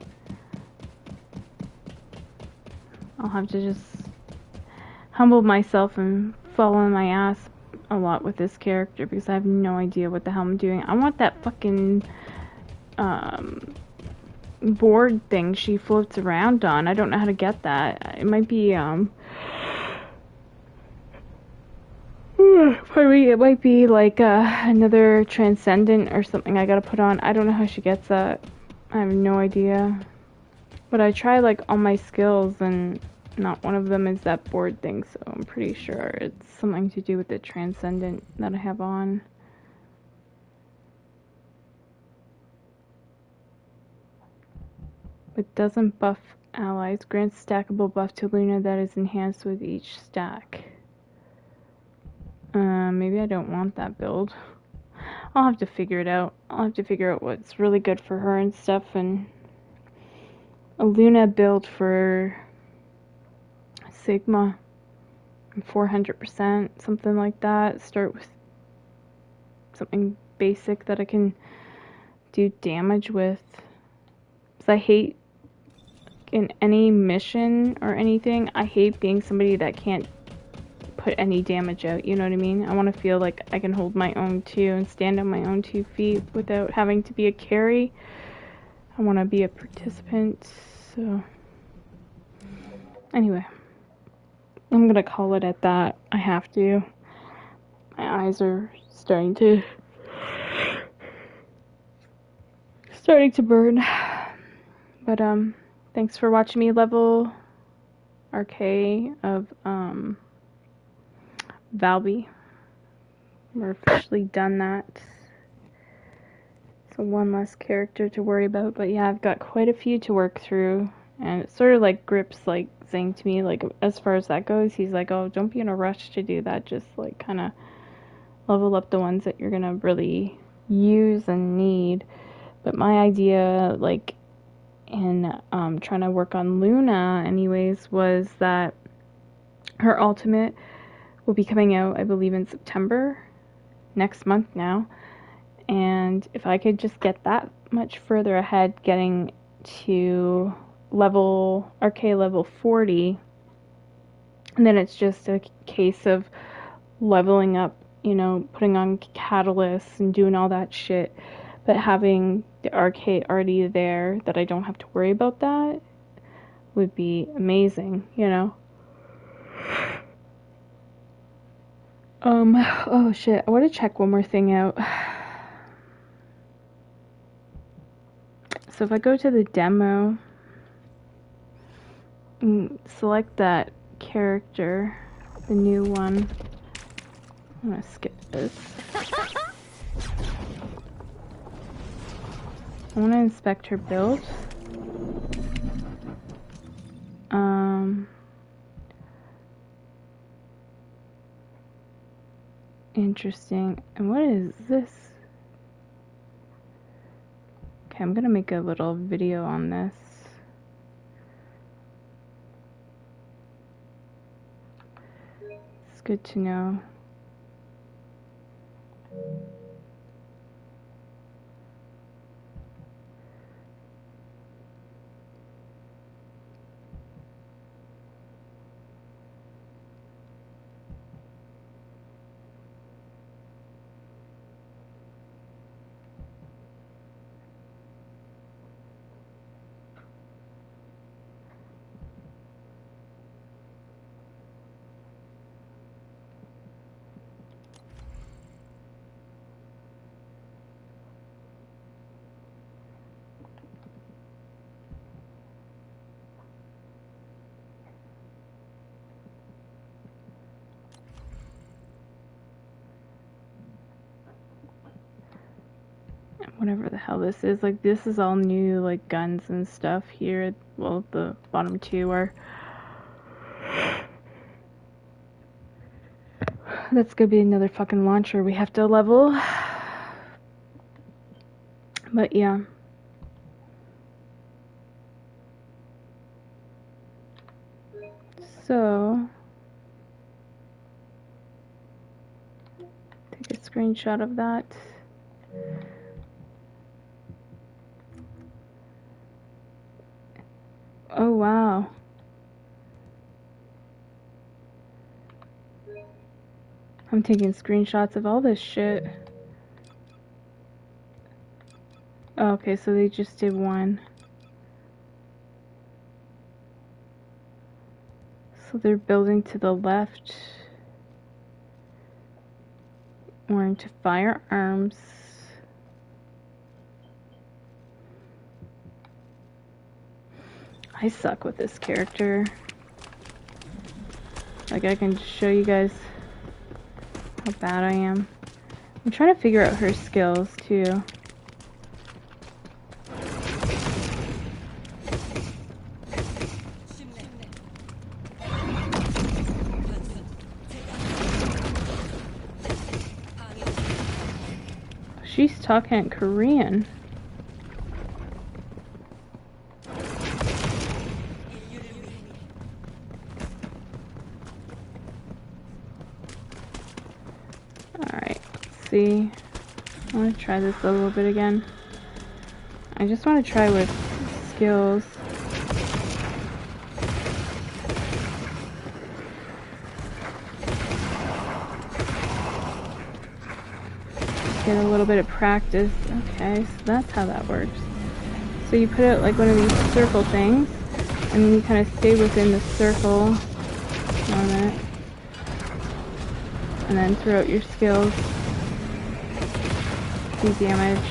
I'll have to just humble myself and fall on my ass a lot with this character because I have no idea what the hell I'm doing. I want that fucking, board thing she floats around on. I don't know how to get that. It might be, it might be like another transcendent or something I gotta put on. I don't know how she gets that. I have no idea. But I try like all my skills and not one of them is that board thing, so I'm pretty sure it's something to do with the transcendent that I have on. It doesn't buff allies. Grants stackable buff to Luna that is enhanced with each stack. Maybe I don't want that build. I'll have to figure it out. I'll have to figure out what's really good for her and stuff, and a Luna build for Sigma, 400%, something like that. Start with something basic that I can do damage with. Because I hate, in any mission or anything, I hate being somebody that can't put any damage out, you know what I mean? I want to feel like I can hold my own too and stand on my own 2 feet without having to be a carry. I want to be a participant, so anyway, I'm gonna call it at that. I have to. My eyes are starting to burn. But thanks for watching me level Arche of Valby. We're officially done that. So one less character to worry about, but yeah, I've got quite a few to work through, and it's sort of like Grip's like saying to me, like, as far as that goes, he's like, oh, don't be in a rush to do that, just like kind of level up the ones that you're gonna really use and need. But my idea, like, in trying to work on Luna anyways, was that her ultimate will be coming out, I believe, in September, next month now. And if I could just get that much further ahead, getting to Arche level 40, and then it's just a case of leveling up, you know, putting on catalysts and doing all that shit. But having the Arche already there, that I don't have to worry about that, would be amazing, you know? Oh shit, I want to check one more thing out. So if I go to the demo, and select that character, the new one. I'm gonna skip this. I want to inspect her build. Interesting. And what is this? Okay, I'm gonna make a little video on this. It's good to know. Whatever the hell this is, like, this is all new, like, guns and stuff here. Well, the bottom two are. That's gonna be another fucking launcher we have to level. But yeah. So, take a screenshot of that. Oh wow. I'm taking screenshots of all this shit. Oh, okay, so they just did one. So they're building to the left. We're into firearms. I suck with this character. Like, I can show you guys how bad I am. I'm trying to figure out her skills too. She's talking in Korean. Alright, let's see. I want to try this a little bit again. I just want to try with skills. Get a little bit of practice. Okay, so that's how that works. So you put out like one of these circle things, and then you kind of stay within the circle on it, and then throw out your skills. Do damage.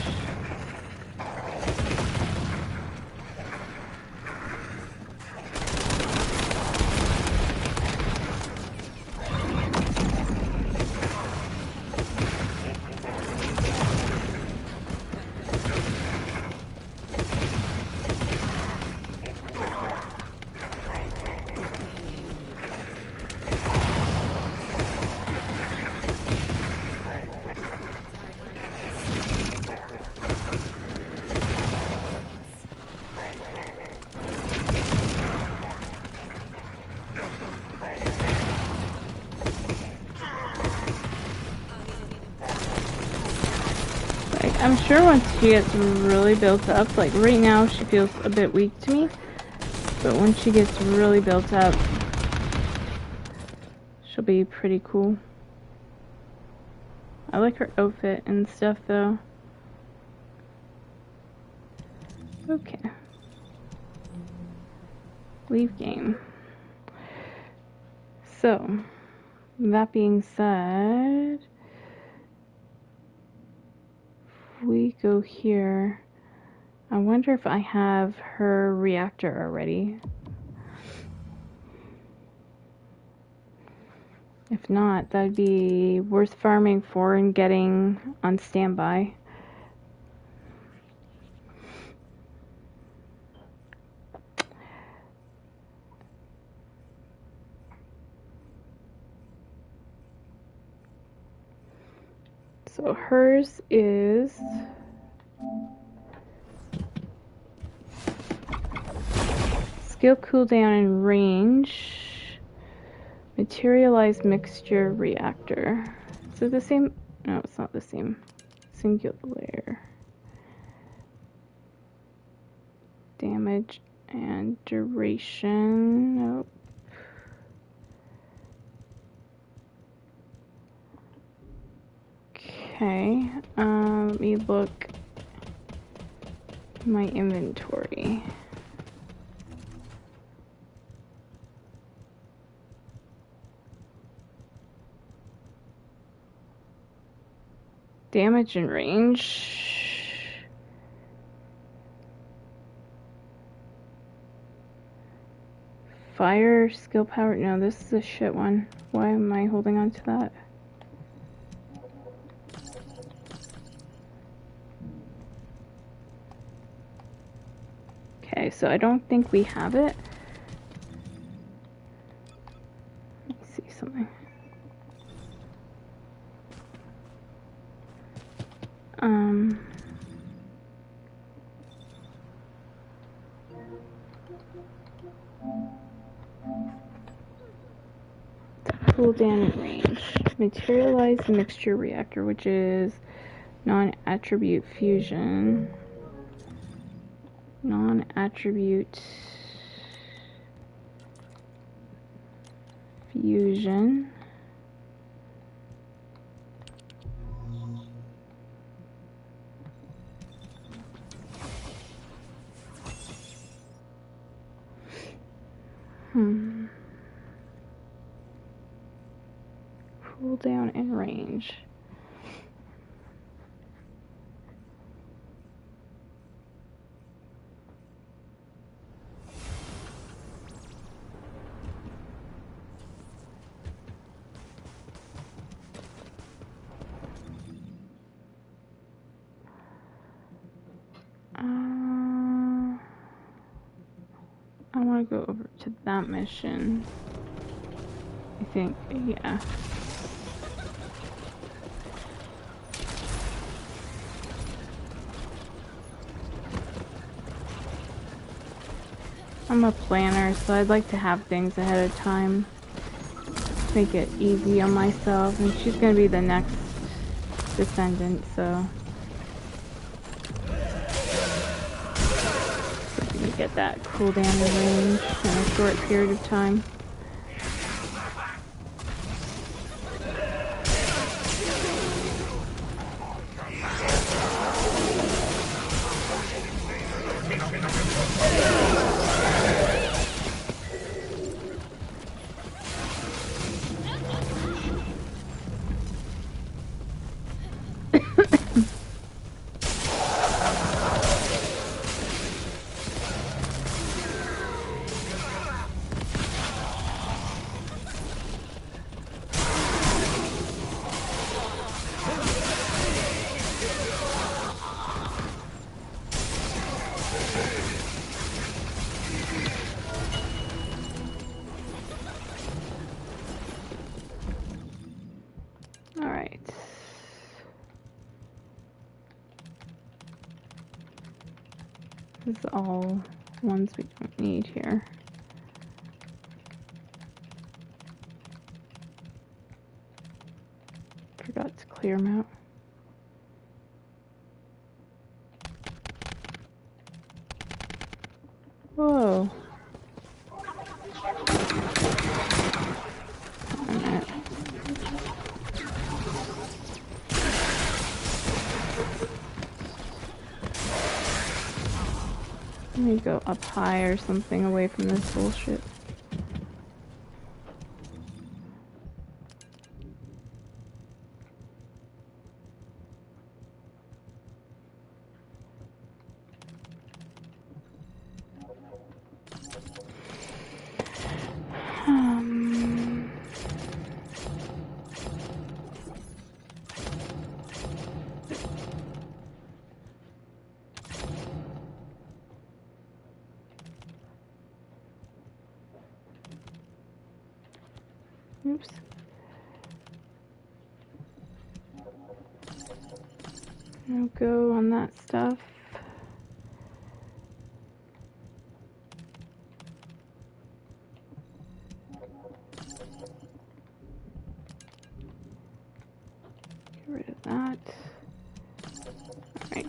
I'm sure once she gets really built up, like right now she feels a bit weak to me, but when she gets really built up, she'll be pretty cool. I like her outfit and stuff though. Okay. Leave game. So, that being said, we go here. I wonder if I have her reactor already. If not, that'd be worth farming for and getting on standby. So hers is skill cooldown and range. Materialized mixture reactor. Is it the same? No, it's not the same. Singular. Damage and duration. Nope. Okay, let me look my inventory. Damage and range. Fire, skill power. No, this is a shit one. Why am I holding on to that? Okay, so I don't think we have it. Let me see something. Cooldown and range. Materialized mixture reactor, which is non-attribute fusion. Non-attribute fusion. Cooldown and range. I want to go over to that mission. I think, yeah. I'm a planner, so I'd like to have things ahead of time. Make it easy on myself, and she's gonna be the next descendant, so we can get that cooldown range in a short period of time. This is all ones we don't need here. Forgot to clear them out. Whoa. Let me go up high or something away from this bullshit. Oops. No go on that stuff. Get rid of that. Alright.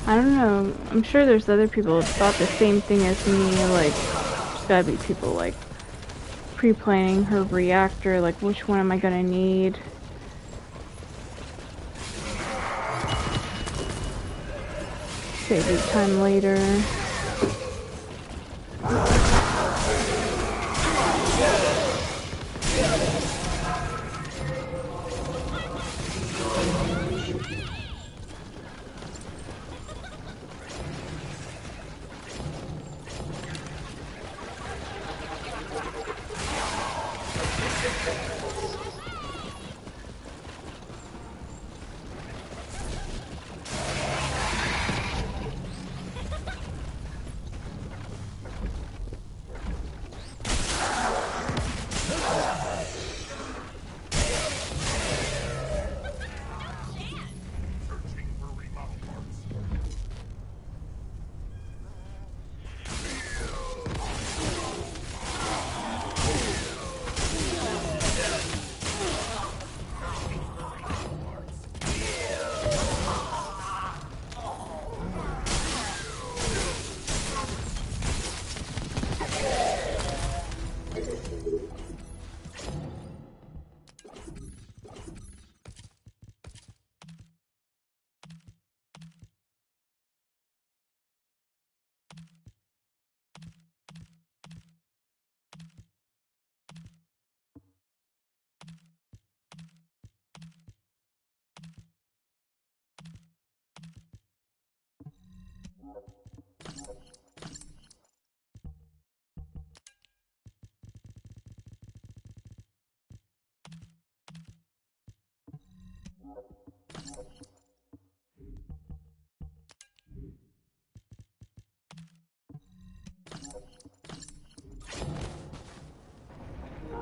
I don't know. I'm sure there's other people who thought the same thing as me. Like, there's gotta be people like pre-planning her reactor. Like, which one am I gonna need? Save your time later.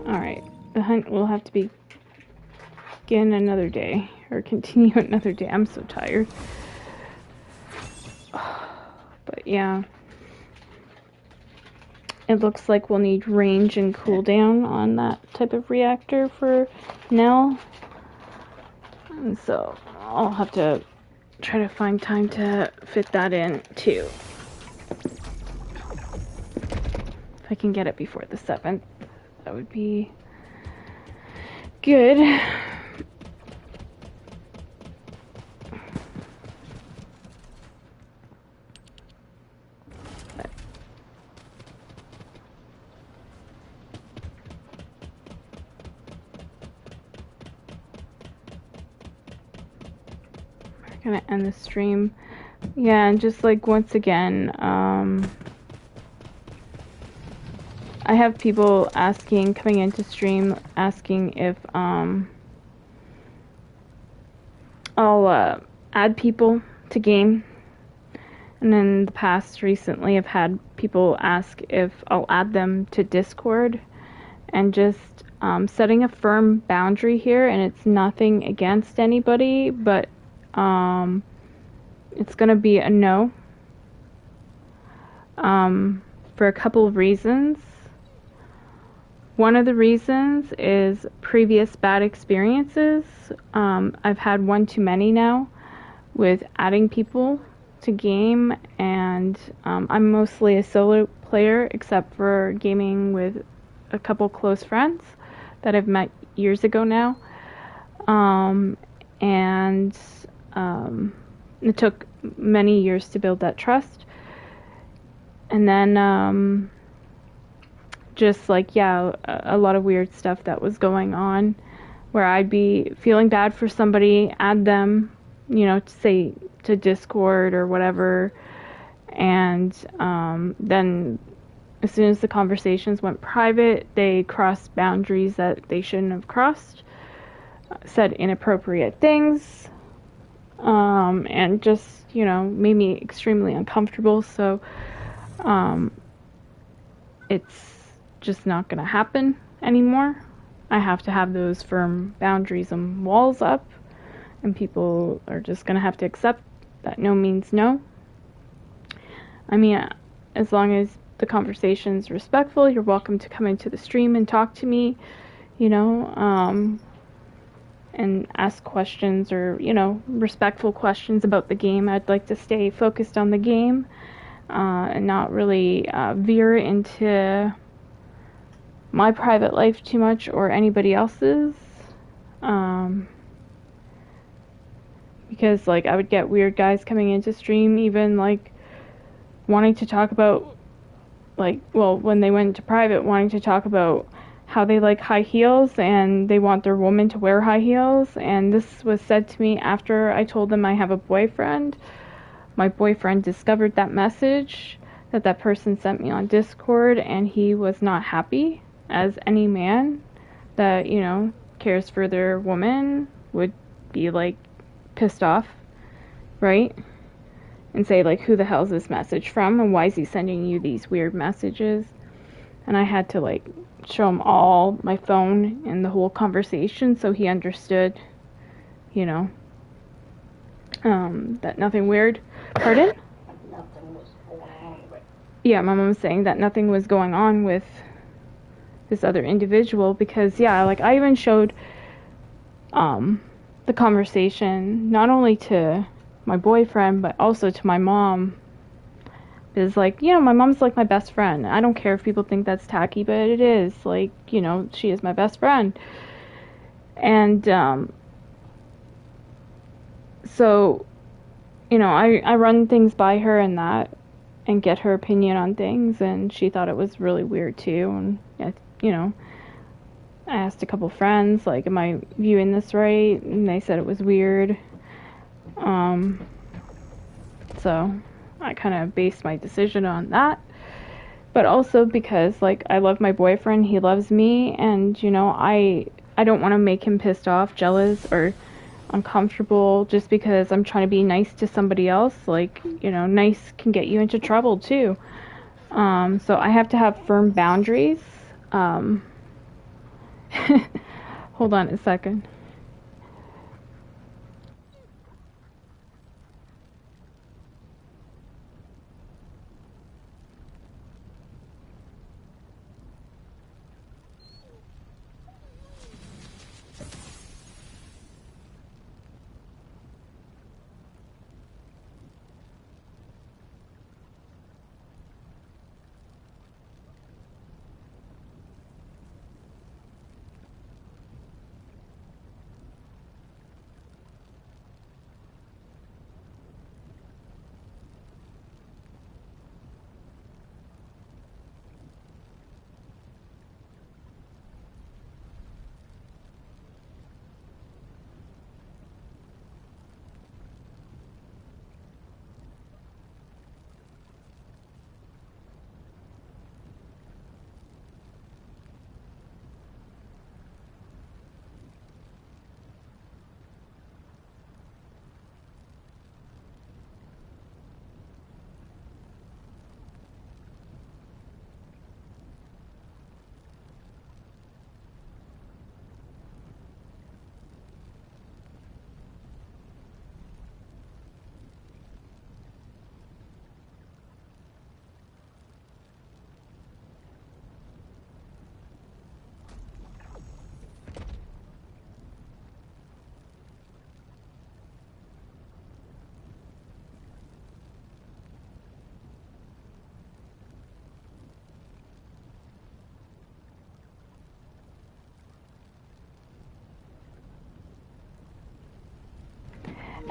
Alright. hunt will have to begin another day, or continue another day. I'm so tired. But yeah. It looks like we'll need range and cooldown on that type of reactor for Nell. And so I'll have to try to find time to fit that in too. If I can get it before the 7th, that would be good. We're gonna end the stream. Yeah, and just like once again, I have people asking, coming into stream, asking if I'll add people to game. And in the past, recently, I've had people ask if I'll add them to Discord. And just setting a firm boundary here, and it's nothing against anybody, but it's going to be a no for a couple of reasons. One of the reasons is previous bad experiences. I've had one too many now with adding people to game, and I'm mostly a solo player except for gaming with a couple close friends that I've met years ago now. And it took many years to build that trust. And then just like, yeah, a lot of weird stuff that was going on where I'd be feeling bad for somebody, add them, you know, to say to Discord or whatever, and then as soon as the conversations went private, they crossed boundaries that they shouldn't have crossed, said inappropriate things, and just, you know, made me extremely uncomfortable. So it's just not going to happen anymore. I have to have those firm boundaries and walls up, and people are just going to have to accept that no means no. I mean, as long as the conversation's respectful, you're welcome to come into the stream and talk to me, you know, and ask questions or, you know, respectful questions about the game. I'd like to stay focused on the game and not really veer into my private life too much or anybody else's. Because, like, I would get weird guys coming into stream, even, like, wanting to talk about, like, well, when they went into private, wanting to talk about how they like high heels and they want their woman to wear high heels. And this was said to me after I told them I have a boyfriend. My boyfriend discovered that message that that person sent me on Discord, and he was not happy, as any man that, you know, cares for their woman would be, like, pissed off, right? And say, like, who the hell's this message from, and why is he sending you these weird messages? And I had to, like, show him all my phone and the whole conversation so he understood, you know, that nothing weird. Pardon? Nothing was going on with. Yeah, my mom was saying that nothing was going on with this other individual, because, yeah, like, I even showed the conversation not only to my boyfriend but also to my mom. Is like, you know, my mom's like my best friend. I don't care if people think that's tacky, but it is. Like, you know, she is my best friend. And so, you know, I run things by her and that, and get her opinion on things, and she thought it was really weird too. And, you know, I asked a couple friends, like, am I viewing this right? And they said it was weird. So I kind of based my decision on that. But also because, like, I love my boyfriend, he loves me, and, you know, I don't want to make him pissed off, jealous, or uncomfortable just because I'm trying to be nice to somebody else. Like, you know, nice can get you into trouble too. So I have to have firm boundaries. Hold on a second.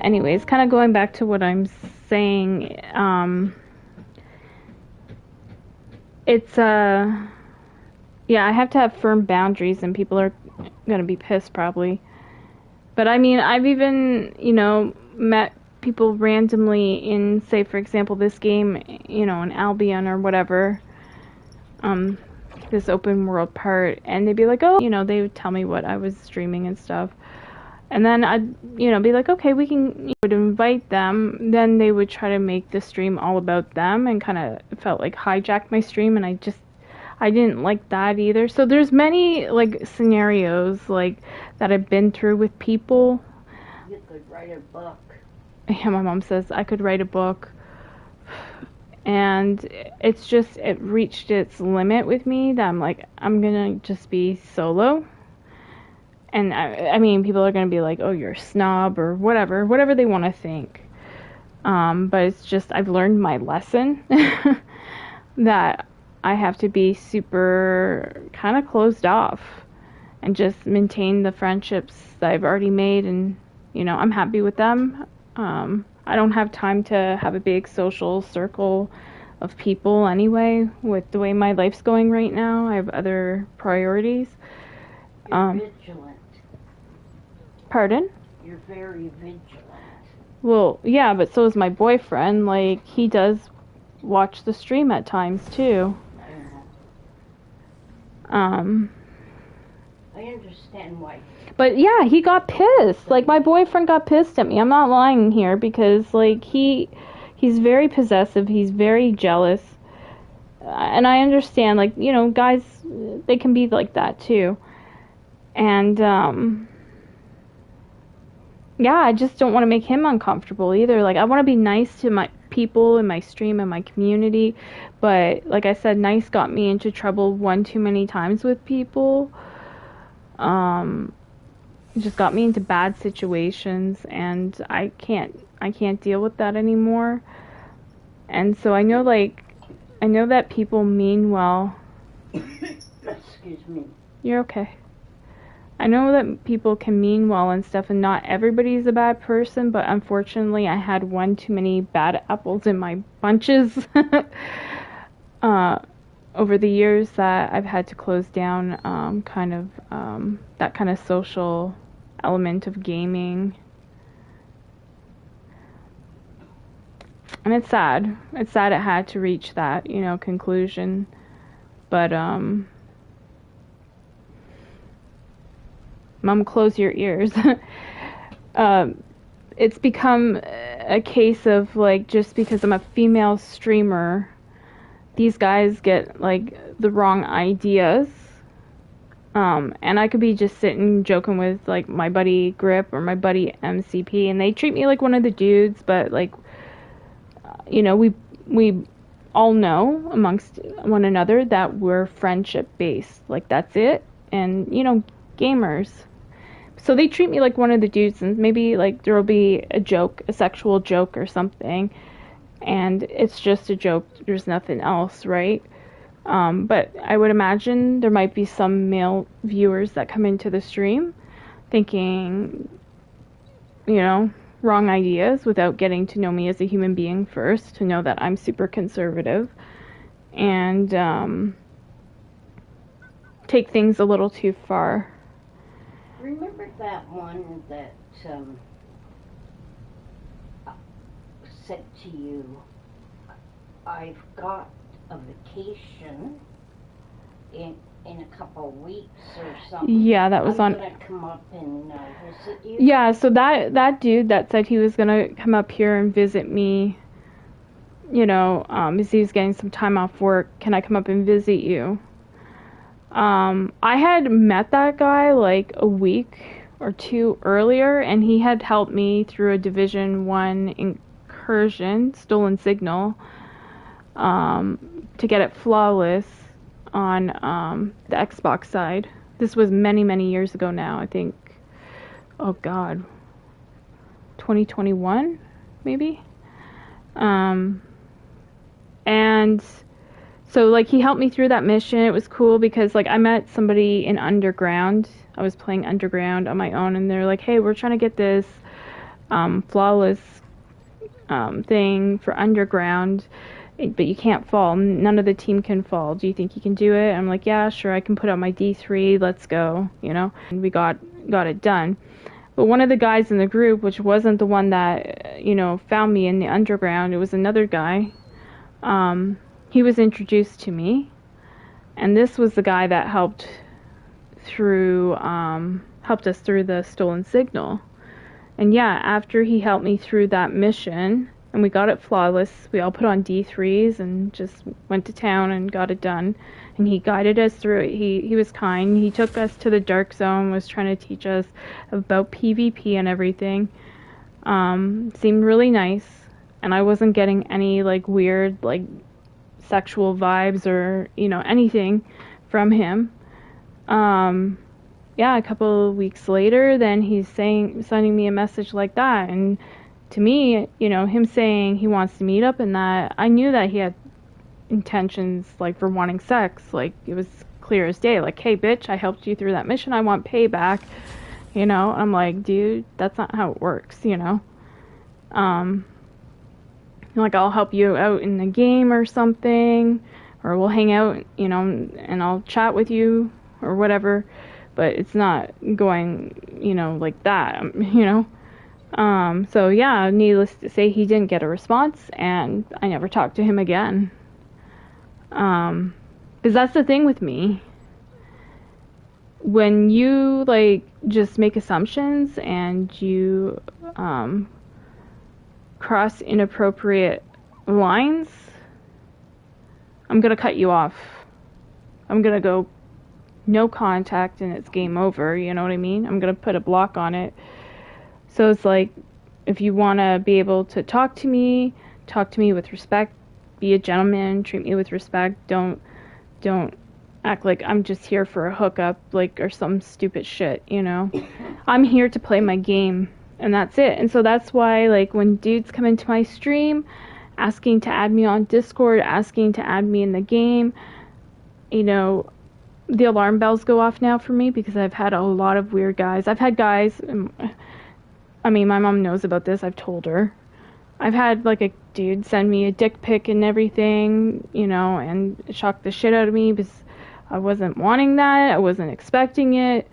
Anyways, kind of going back to what I'm saying, it's yeah, I have to have firm boundaries, and people are gonna be pissed probably. But I mean, I've even, met people randomly in, say, for example, this game, in Albion or whatever, this open world part, and they'd be like, oh, they would tell me what I was streaming and stuff. And then I'd, be like, okay, we can, would invite them. Then they would try to make the stream all about them and kind of felt like hijacked my stream, and I didn't like that either. So there's many, like, scenarios, like, that I've been through with people. You could write a book. Yeah, my mom says I could write a book. And it's just, it reached its limit with me that I'm like, I'm gonna just be solo. And I mean, people are gonna be like, oh, you're a snob or whatever they want to think. But it's just, I've learned my lesson that I have to be super kind of closed off and just maintain the friendships that I've already made, and I'm happy with them. I don't have time to have a big social circle of people anyway, with the way my life's going right now. I have other priorities. You're vigilant. Pardon? You're very vigilant. Well, yeah, but so is my boyfriend. Like, he does watch the stream at times too. I understand why. But yeah, he got pissed. Like, my boyfriend got pissed at me. I'm not lying here, because like he's very possessive. He's very jealous. And I understand, like, guys, they can be like that too. And yeah, I just don't want to make him uncomfortable either. Like, I want to be nice to my people in my stream and my community, but like I said, nice got me into trouble one too many times with people. It just got me into bad situations, and I can't deal with that anymore. And so I know that people mean well. Excuse me. You're okay. I know that people can mean well and stuff, and not everybody's a bad person, but unfortunately I had one too many bad apples in my bunches over the years that I've had to close down that kind of social element of gaming. And it's sad. It's sad it had to reach that, conclusion. But, Mom, close your ears. It's become a case of, like, just because I'm a female streamer, these guys get, like, the wrong ideas And I could be just sitting joking with like my buddy Grip or my buddy MCP, and they treat me like one of the dudes, but like, we all know amongst one another that we're friendship based. Like that's it. And gamers. So they treat me like one of the dudes, and maybe like there'll be a joke, a sexual joke or something, and it's just a joke. There's nothing else, right? But I would imagine there might be some male viewers that come into the stream thinking, wrong ideas without getting to know me as a human being first, to know that I'm super conservative and take things a little too far. Remember that one that said to you, I've got a vacation in a couple of weeks or something. Yeah, that was I'm on. gonna come up and visit you. Yeah, so that dude that said he was gonna come up here and visit me, as he was getting some time off work, can I come up and visit you? I had met that guy like a week or two earlier, and he had helped me through a Division 1 incursion, stolen signal, to get it flawless on the Xbox side. This was many, many years ago now. I think, oh God, 2021, maybe? And so, like, he helped me through that mission. It was cool because, like, I met somebody in Underground. I was playing Underground on my own, and they're like, hey, we're trying to get this flawless thing for Underground, but you can't fall. None of the team can fall. Do you think you can do it? I'm like, yeah, sure, I can put out my D3. Let's go, And we got it done. But one of the guys in the group, which wasn't the one that, found me in the Underground, it was another guy. He was introduced to me, and this was the guy that helped us through the stolen signal. And yeah, after he helped me through that mission, and we got it flawless, we all put on D3s and just went to town and got it done. And he guided us through it. He was kind. He took us to the dark zone, was trying to teach us about PvP and everything. Seemed really nice, and I wasn't getting any like weird like sexual vibes or anything from him. Yeah, a couple of weeks later, then he's sending me a message like that, and to me, him saying he wants to meet up and that, I knew that he had intentions like for wanting sex. Like it was clear as day. Like, hey bitch, I helped you through that mission, I want payback. I'm like, dude, that's not how it works. Like, I'll help you out in the game or something, or we'll hang out, and I'll chat with you or whatever, but it's not going, like that, So yeah, needless to say, he didn't get a response, and I never talked to him again. Because that's the thing with me. When you, like, just make assumptions and you, cross inappropriate lines, I'm gonna cut you off. I'm gonna go no contact and it's game over, you know what I mean? I'm gonna put a block on it. So it's like, if you want to be able to talk to me with respect, be a gentleman, treat me with respect, don't act like I'm just here for a hookup, like, or some stupid shit, I'm here to play my game, and that's it. And so that's why, like, when dudes come into my stream asking to add me on Discord, asking to add me in the game, the alarm bells go off now for me, because I've had a lot of weird guys. I've had guys, I mean, my mom knows about this, I've told her. I've had, like, a dude send me a dick pic and everything, and shock the shit out of me, because I wasn't wanting that, I wasn't expecting it,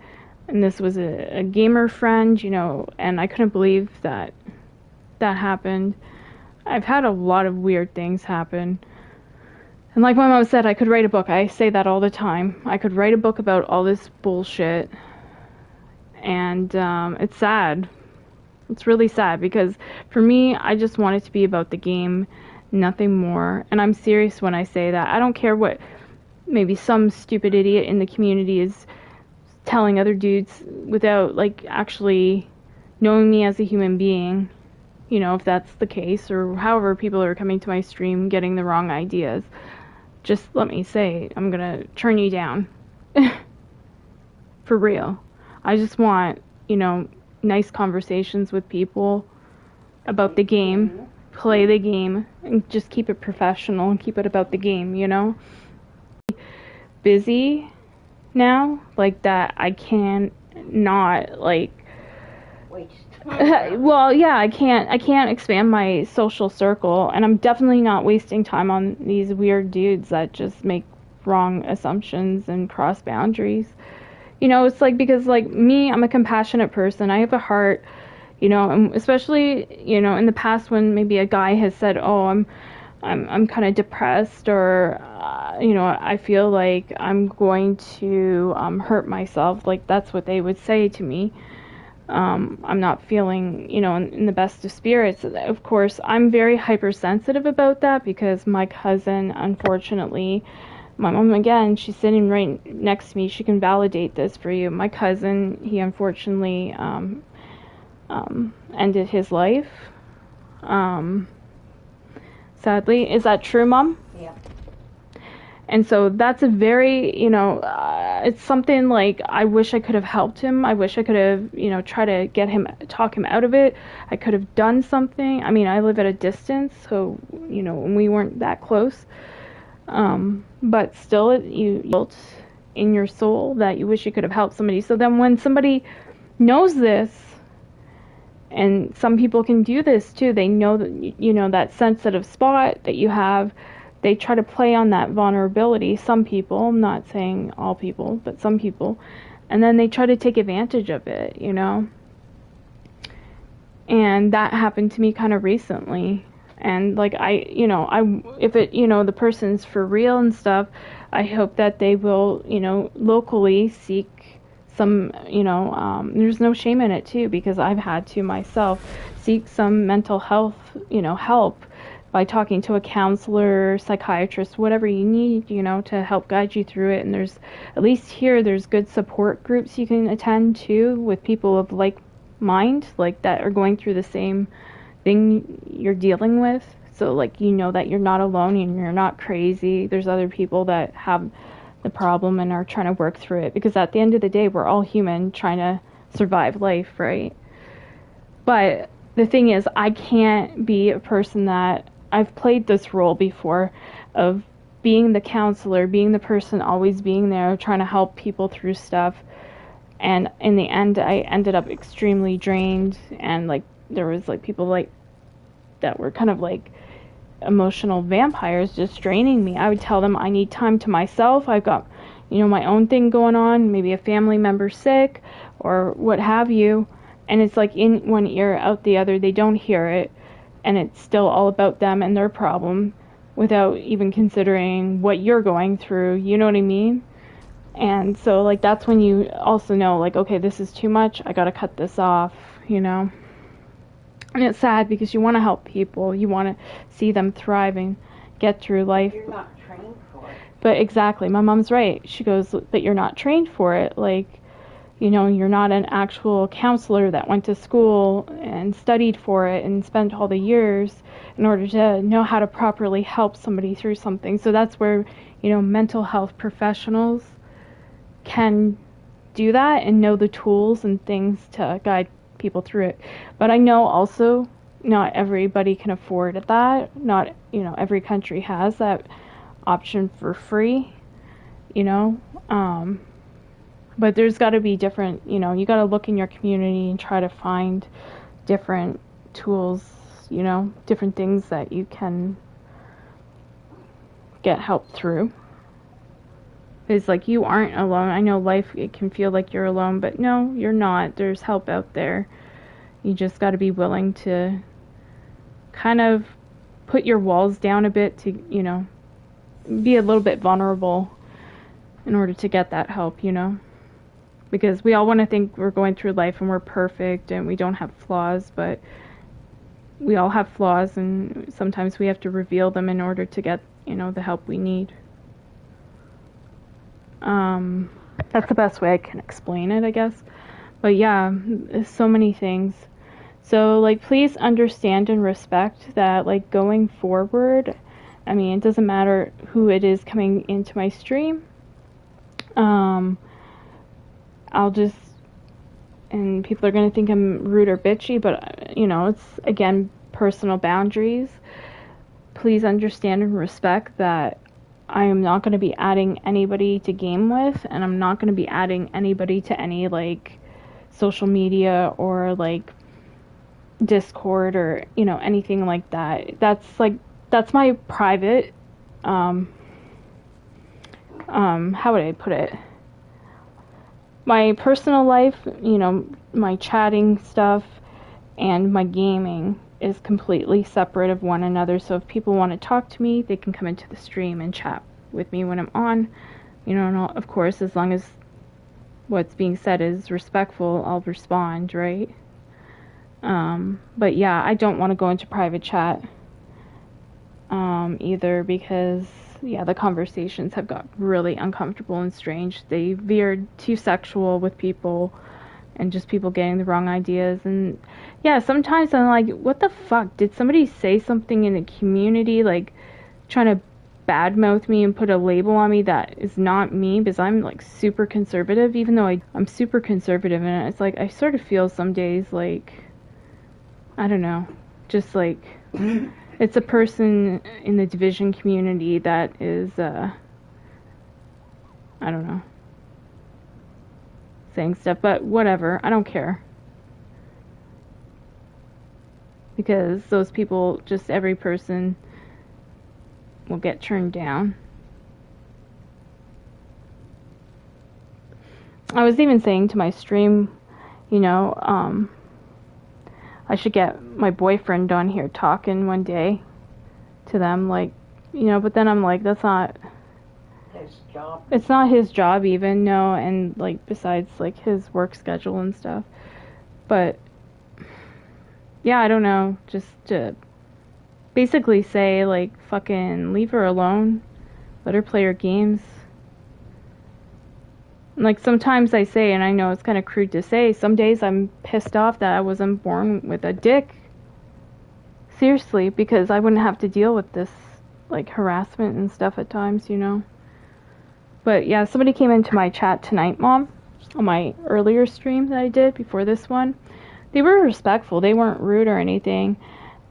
and this was a gamer friend, and I couldn't believe that happened. I've had a lot of weird things happen. And like my mom said, I could write a book. I say that all the time. I could write a book about all this bullshit. And it's sad. It's really sad, because for me, I just want it to be about the game, nothing more. And I'm serious when I say that. I don't care what maybe some stupid idiot in the community is telling other dudes without, like, actually knowing me as a human being, you know, if that's the case, or however people are coming to my stream getting the wrong ideas. Just let me say, I'm gonna turn you down. For real. I just want, you know, nice conversations with people about the game, play the game, and just keep it professional and keep it about the game, you know? Busy now, like that I can not, like, well, yeah, I can't expand my social circle, and I'm definitely not wasting time on these weird dudes that just make wrong assumptions and cross boundaries. You know, it's like, because, like, me, I'm a compassionate person. I have a heart, you know, and especially, you know, in the past when maybe a guy has said, "Oh, I'm kind of depressed," or you know, I feel like I'm going to hurt myself. Like, that's what they would say to me. I'm not feeling, you know, in the best of spirits. Of course, I'm very hypersensitive about that because my cousin, unfortunately, my mom, again, she's sitting right next to me. She can validate this for you. My cousin, he unfortunately ended his life. Sadly. Is that true, Mom? Yeah. And so that's a very, you know, it's something like, I wish I could have helped him. I wish I could have, you know, try to talk him out of it. I could have done something. I mean, I live at a distance, so, you know, we weren't that close. But still, you built in your soul that you wish you could have helped somebody. So then when somebody knows this, and some people can do this too, they know that, you know, that sensitive spot that you have, they try to play on that vulnerability. Some people, I'm not saying all people, but some people, and then they try to take advantage of it, you know. And that happened to me kind of recently. And like, if it, you know, the person's for real and stuff, I hope that they will, you know, locally seek some, you know, there's no shame in it too, because I've had to myself seek some mental health, you know, help by talking to a counselor, psychiatrist, whatever you need, you know, to help guide you through it. And there's, at least here, there's good support groups you can attend to with people of like mind, like that are going through the same thing you're dealing with. So like, you know that you're not alone and you're not crazy. There's other people that have the problem and are trying to work through it, because at the end of the day, we're all human trying to survive life, right? But the thing is, I can't be a person that, I've played this role before of being the counselor, being the person always being there, trying to help people through stuff. And in the end, I ended up extremely drained, and like, there was like people like that were kind of like emotional vampires just draining me. I would tell them I need time to myself. I've got, you know, my own thing going on, maybe a family member sick or what have you. And it's like in one ear, out the other. They don't hear it. And it's still all about them and their problem without even considering what you're going through. You know what I mean? And so, like, that's when you also know, like, okay, this is too much. I gotta cut this off, you know? And it's sad because you want to help people. You want to see them thriving, get through life. You're not trained for it. But exactly, my mom's right. She goes, but you're not trained for it. Like, you know, you're not an actual counselor that went to school and studied for it and spent all the years in order to know how to properly help somebody through something. So that's where, you know, mental health professionals can do that and know the tools and things to guide people through it. But I know also not everybody can afford that. Not, you know, every country has that option for free, you know. But there's got to be different, you know, you got to look in your community and try to find different tools, you know, different things that you can get help through. It's like, you aren't alone. I know life, it can feel like you're alone, but no, you're not. There's help out there. You just got to be willing to kind of put your walls down a bit to, you know, be a little bit vulnerable in order to get that help, you know. Because we all want to think we're going through life and we're perfect and we don't have flaws, but we all have flaws, and sometimes we have to reveal them in order to get, you know, the help we need. That's the best way I can explain it, I guess. But yeah, so many things. So, like, please understand and respect that, like, going forward, I mean, it doesn't matter who it is coming into my stream. I'll just, and people are going to think I'm rude or bitchy, but, you know, it's, again, personal boundaries. Please understand and respect that I am not going to be adding anybody to game with, and I'm not going to be adding anybody to any, like, social media or, like, Discord or, you know, anything like that. That's my private, how would I put it? My personal life, you know, my chatting stuff and my gaming is completely separate of one another. So if people want to talk to me, they can come into the stream and chat with me when I'm on. You know, and of course, as long as what's being said is respectful, I'll respond, right? But yeah, I don't want to go into private chat either, because yeah, the conversations have got really uncomfortable and strange. They veered too sexual with people and just people getting the wrong ideas. And yeah, sometimes I'm like, what the fuck? Did somebody say something in the community, like trying to badmouth me and put a label on me that is not me? Because I'm like super conservative, even though I'm super conservative, and it's like I sort of feel some days like, I don't know, just like it's a person in the division community that is, I don't know, saying stuff, but whatever, I don't care. Because those people, just every person will get turned down. I was even saying to my stream, you know, I should get my boyfriend on here talking one day to them, like, you know, but then I'm like, that's not his job. It's not his job even, no, and like besides like his work schedule and stuff. But yeah, I don't know, just to basically say like, fucking leave her alone. Let her play her games. Like, sometimes I say, and I know it's kind of crude to say, some days I'm pissed off that I wasn't born with a dick. Seriously, because I wouldn't have to deal with this, like, harassment and stuff at times, you know. But yeah, somebody came into my chat tonight, Mom, on my earlier stream that I did before this one. They were respectful. They weren't rude or anything,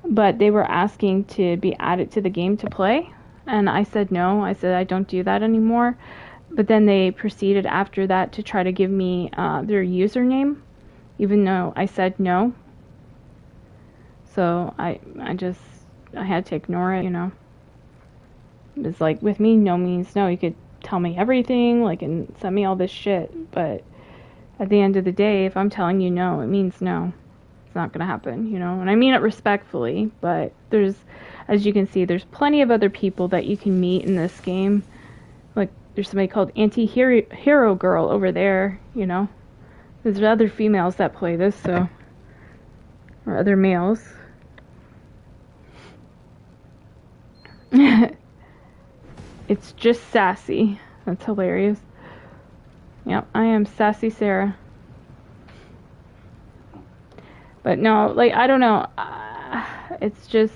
but they were asking to be added to the game to play. And I said no. I said I don't do that anymore. But then they proceeded after that to try to give me their username, even though I said no. So I had to ignore it, you know. It's like, with me, no means no. You could tell me everything, like, and send me all this shit, but at the end of the day, if I'm telling you no, it means no. It's not gonna happen, you know. And I mean it respectfully, but there's, as you can see, there's plenty of other people that you can meet in this game. Like, there's somebody called Anti-Hero Girl over there, you know. There's other females that play this, so, or other males. It's just sassy. That's hilarious. Yep, I am Sassy Sarah. But no, like, I don't know. It's just,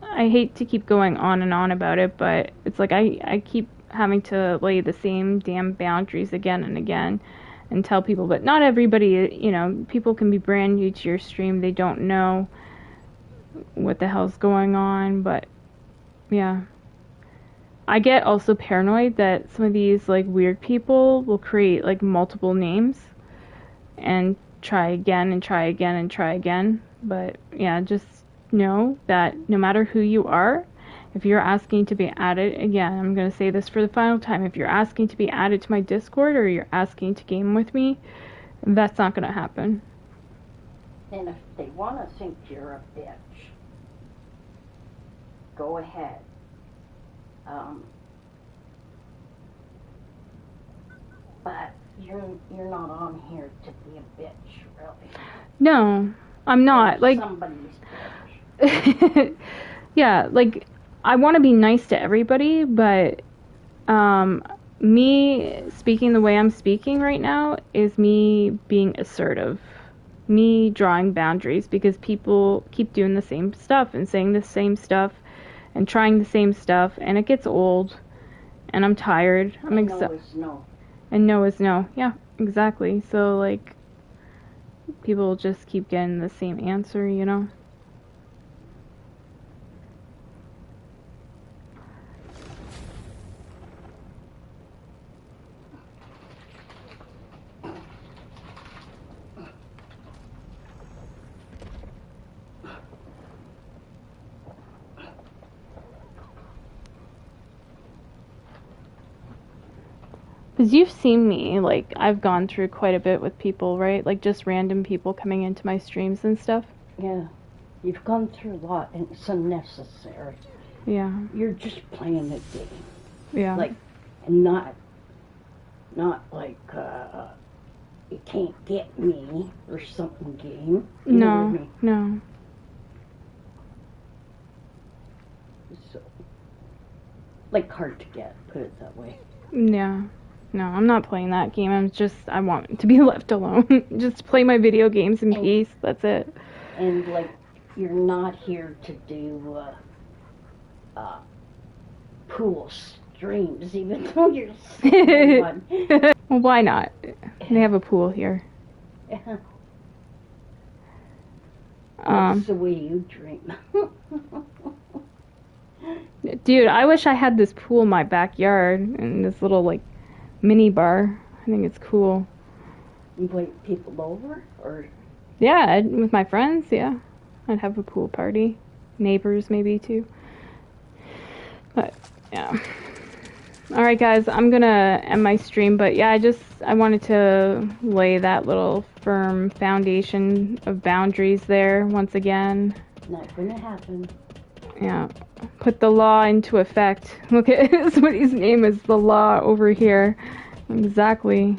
I hate to keep going on and on about it, but it's like I keep having to lay the same damn boundaries again and again and tell people, but not everybody, you know, people can be brand new to your stream. They don't know what the hell's going on, but yeah. I get also paranoid that some of these, like, weird people will create, like, multiple names and try again and try again and try again. But yeah, just know that no matter who you are, if you're asking to be added, again, I'm going to say this for the final time, if you're asking to be added to my Discord or you're asking to game with me, that's not going to happen. And if they want to think you're a bitch, go ahead. But you're not on here to be a bitch, really. No, I'm not. Like, somebody's bitch. Yeah, like, I want to be nice to everybody, but me speaking the way I'm speaking right now is me being assertive. Me drawing boundaries because people keep doing the same stuff and saying the same stuff and trying the same stuff, and it gets old, and I'm tired. I'm no is no. And no is no. Yeah, exactly. So, like, people just keep getting the same answer, you know? Because you've seen me, like, I've gone through quite a bit with people, right? Like, just random people coming into my streams and stuff. Yeah. You've gone through a lot, and it's unnecessary. Yeah. You're just playing a game. Yeah. Like, and not like, you can't get me or something game. You know what I mean? No. So, like, hard to get, put it that way. Yeah. No, I'm not playing that game. I want to be left alone. Just play my video games in peace. That's it. And, like, you're not here to do, pool streams, even though you're one. Well, why not? They have a pool here. That's the way you dream. Dude, I wish I had this pool in my backyard and this little, like, mini bar. I think it's cool. Invite people over, or? Yeah, with my friends, yeah. I'd have a pool party. Neighbors, maybe, too. But, yeah. Alright, guys, I'm gonna end my stream, but yeah, I wanted to lay that little firm foundation of boundaries there once again. Not gonna happen. Yeah. Put the law into effect. Look at somebody's name is the law over here. Exactly.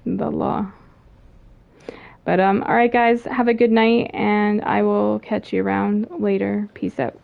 The law. But alright guys, have a good night and I will catch you around later. Peace out.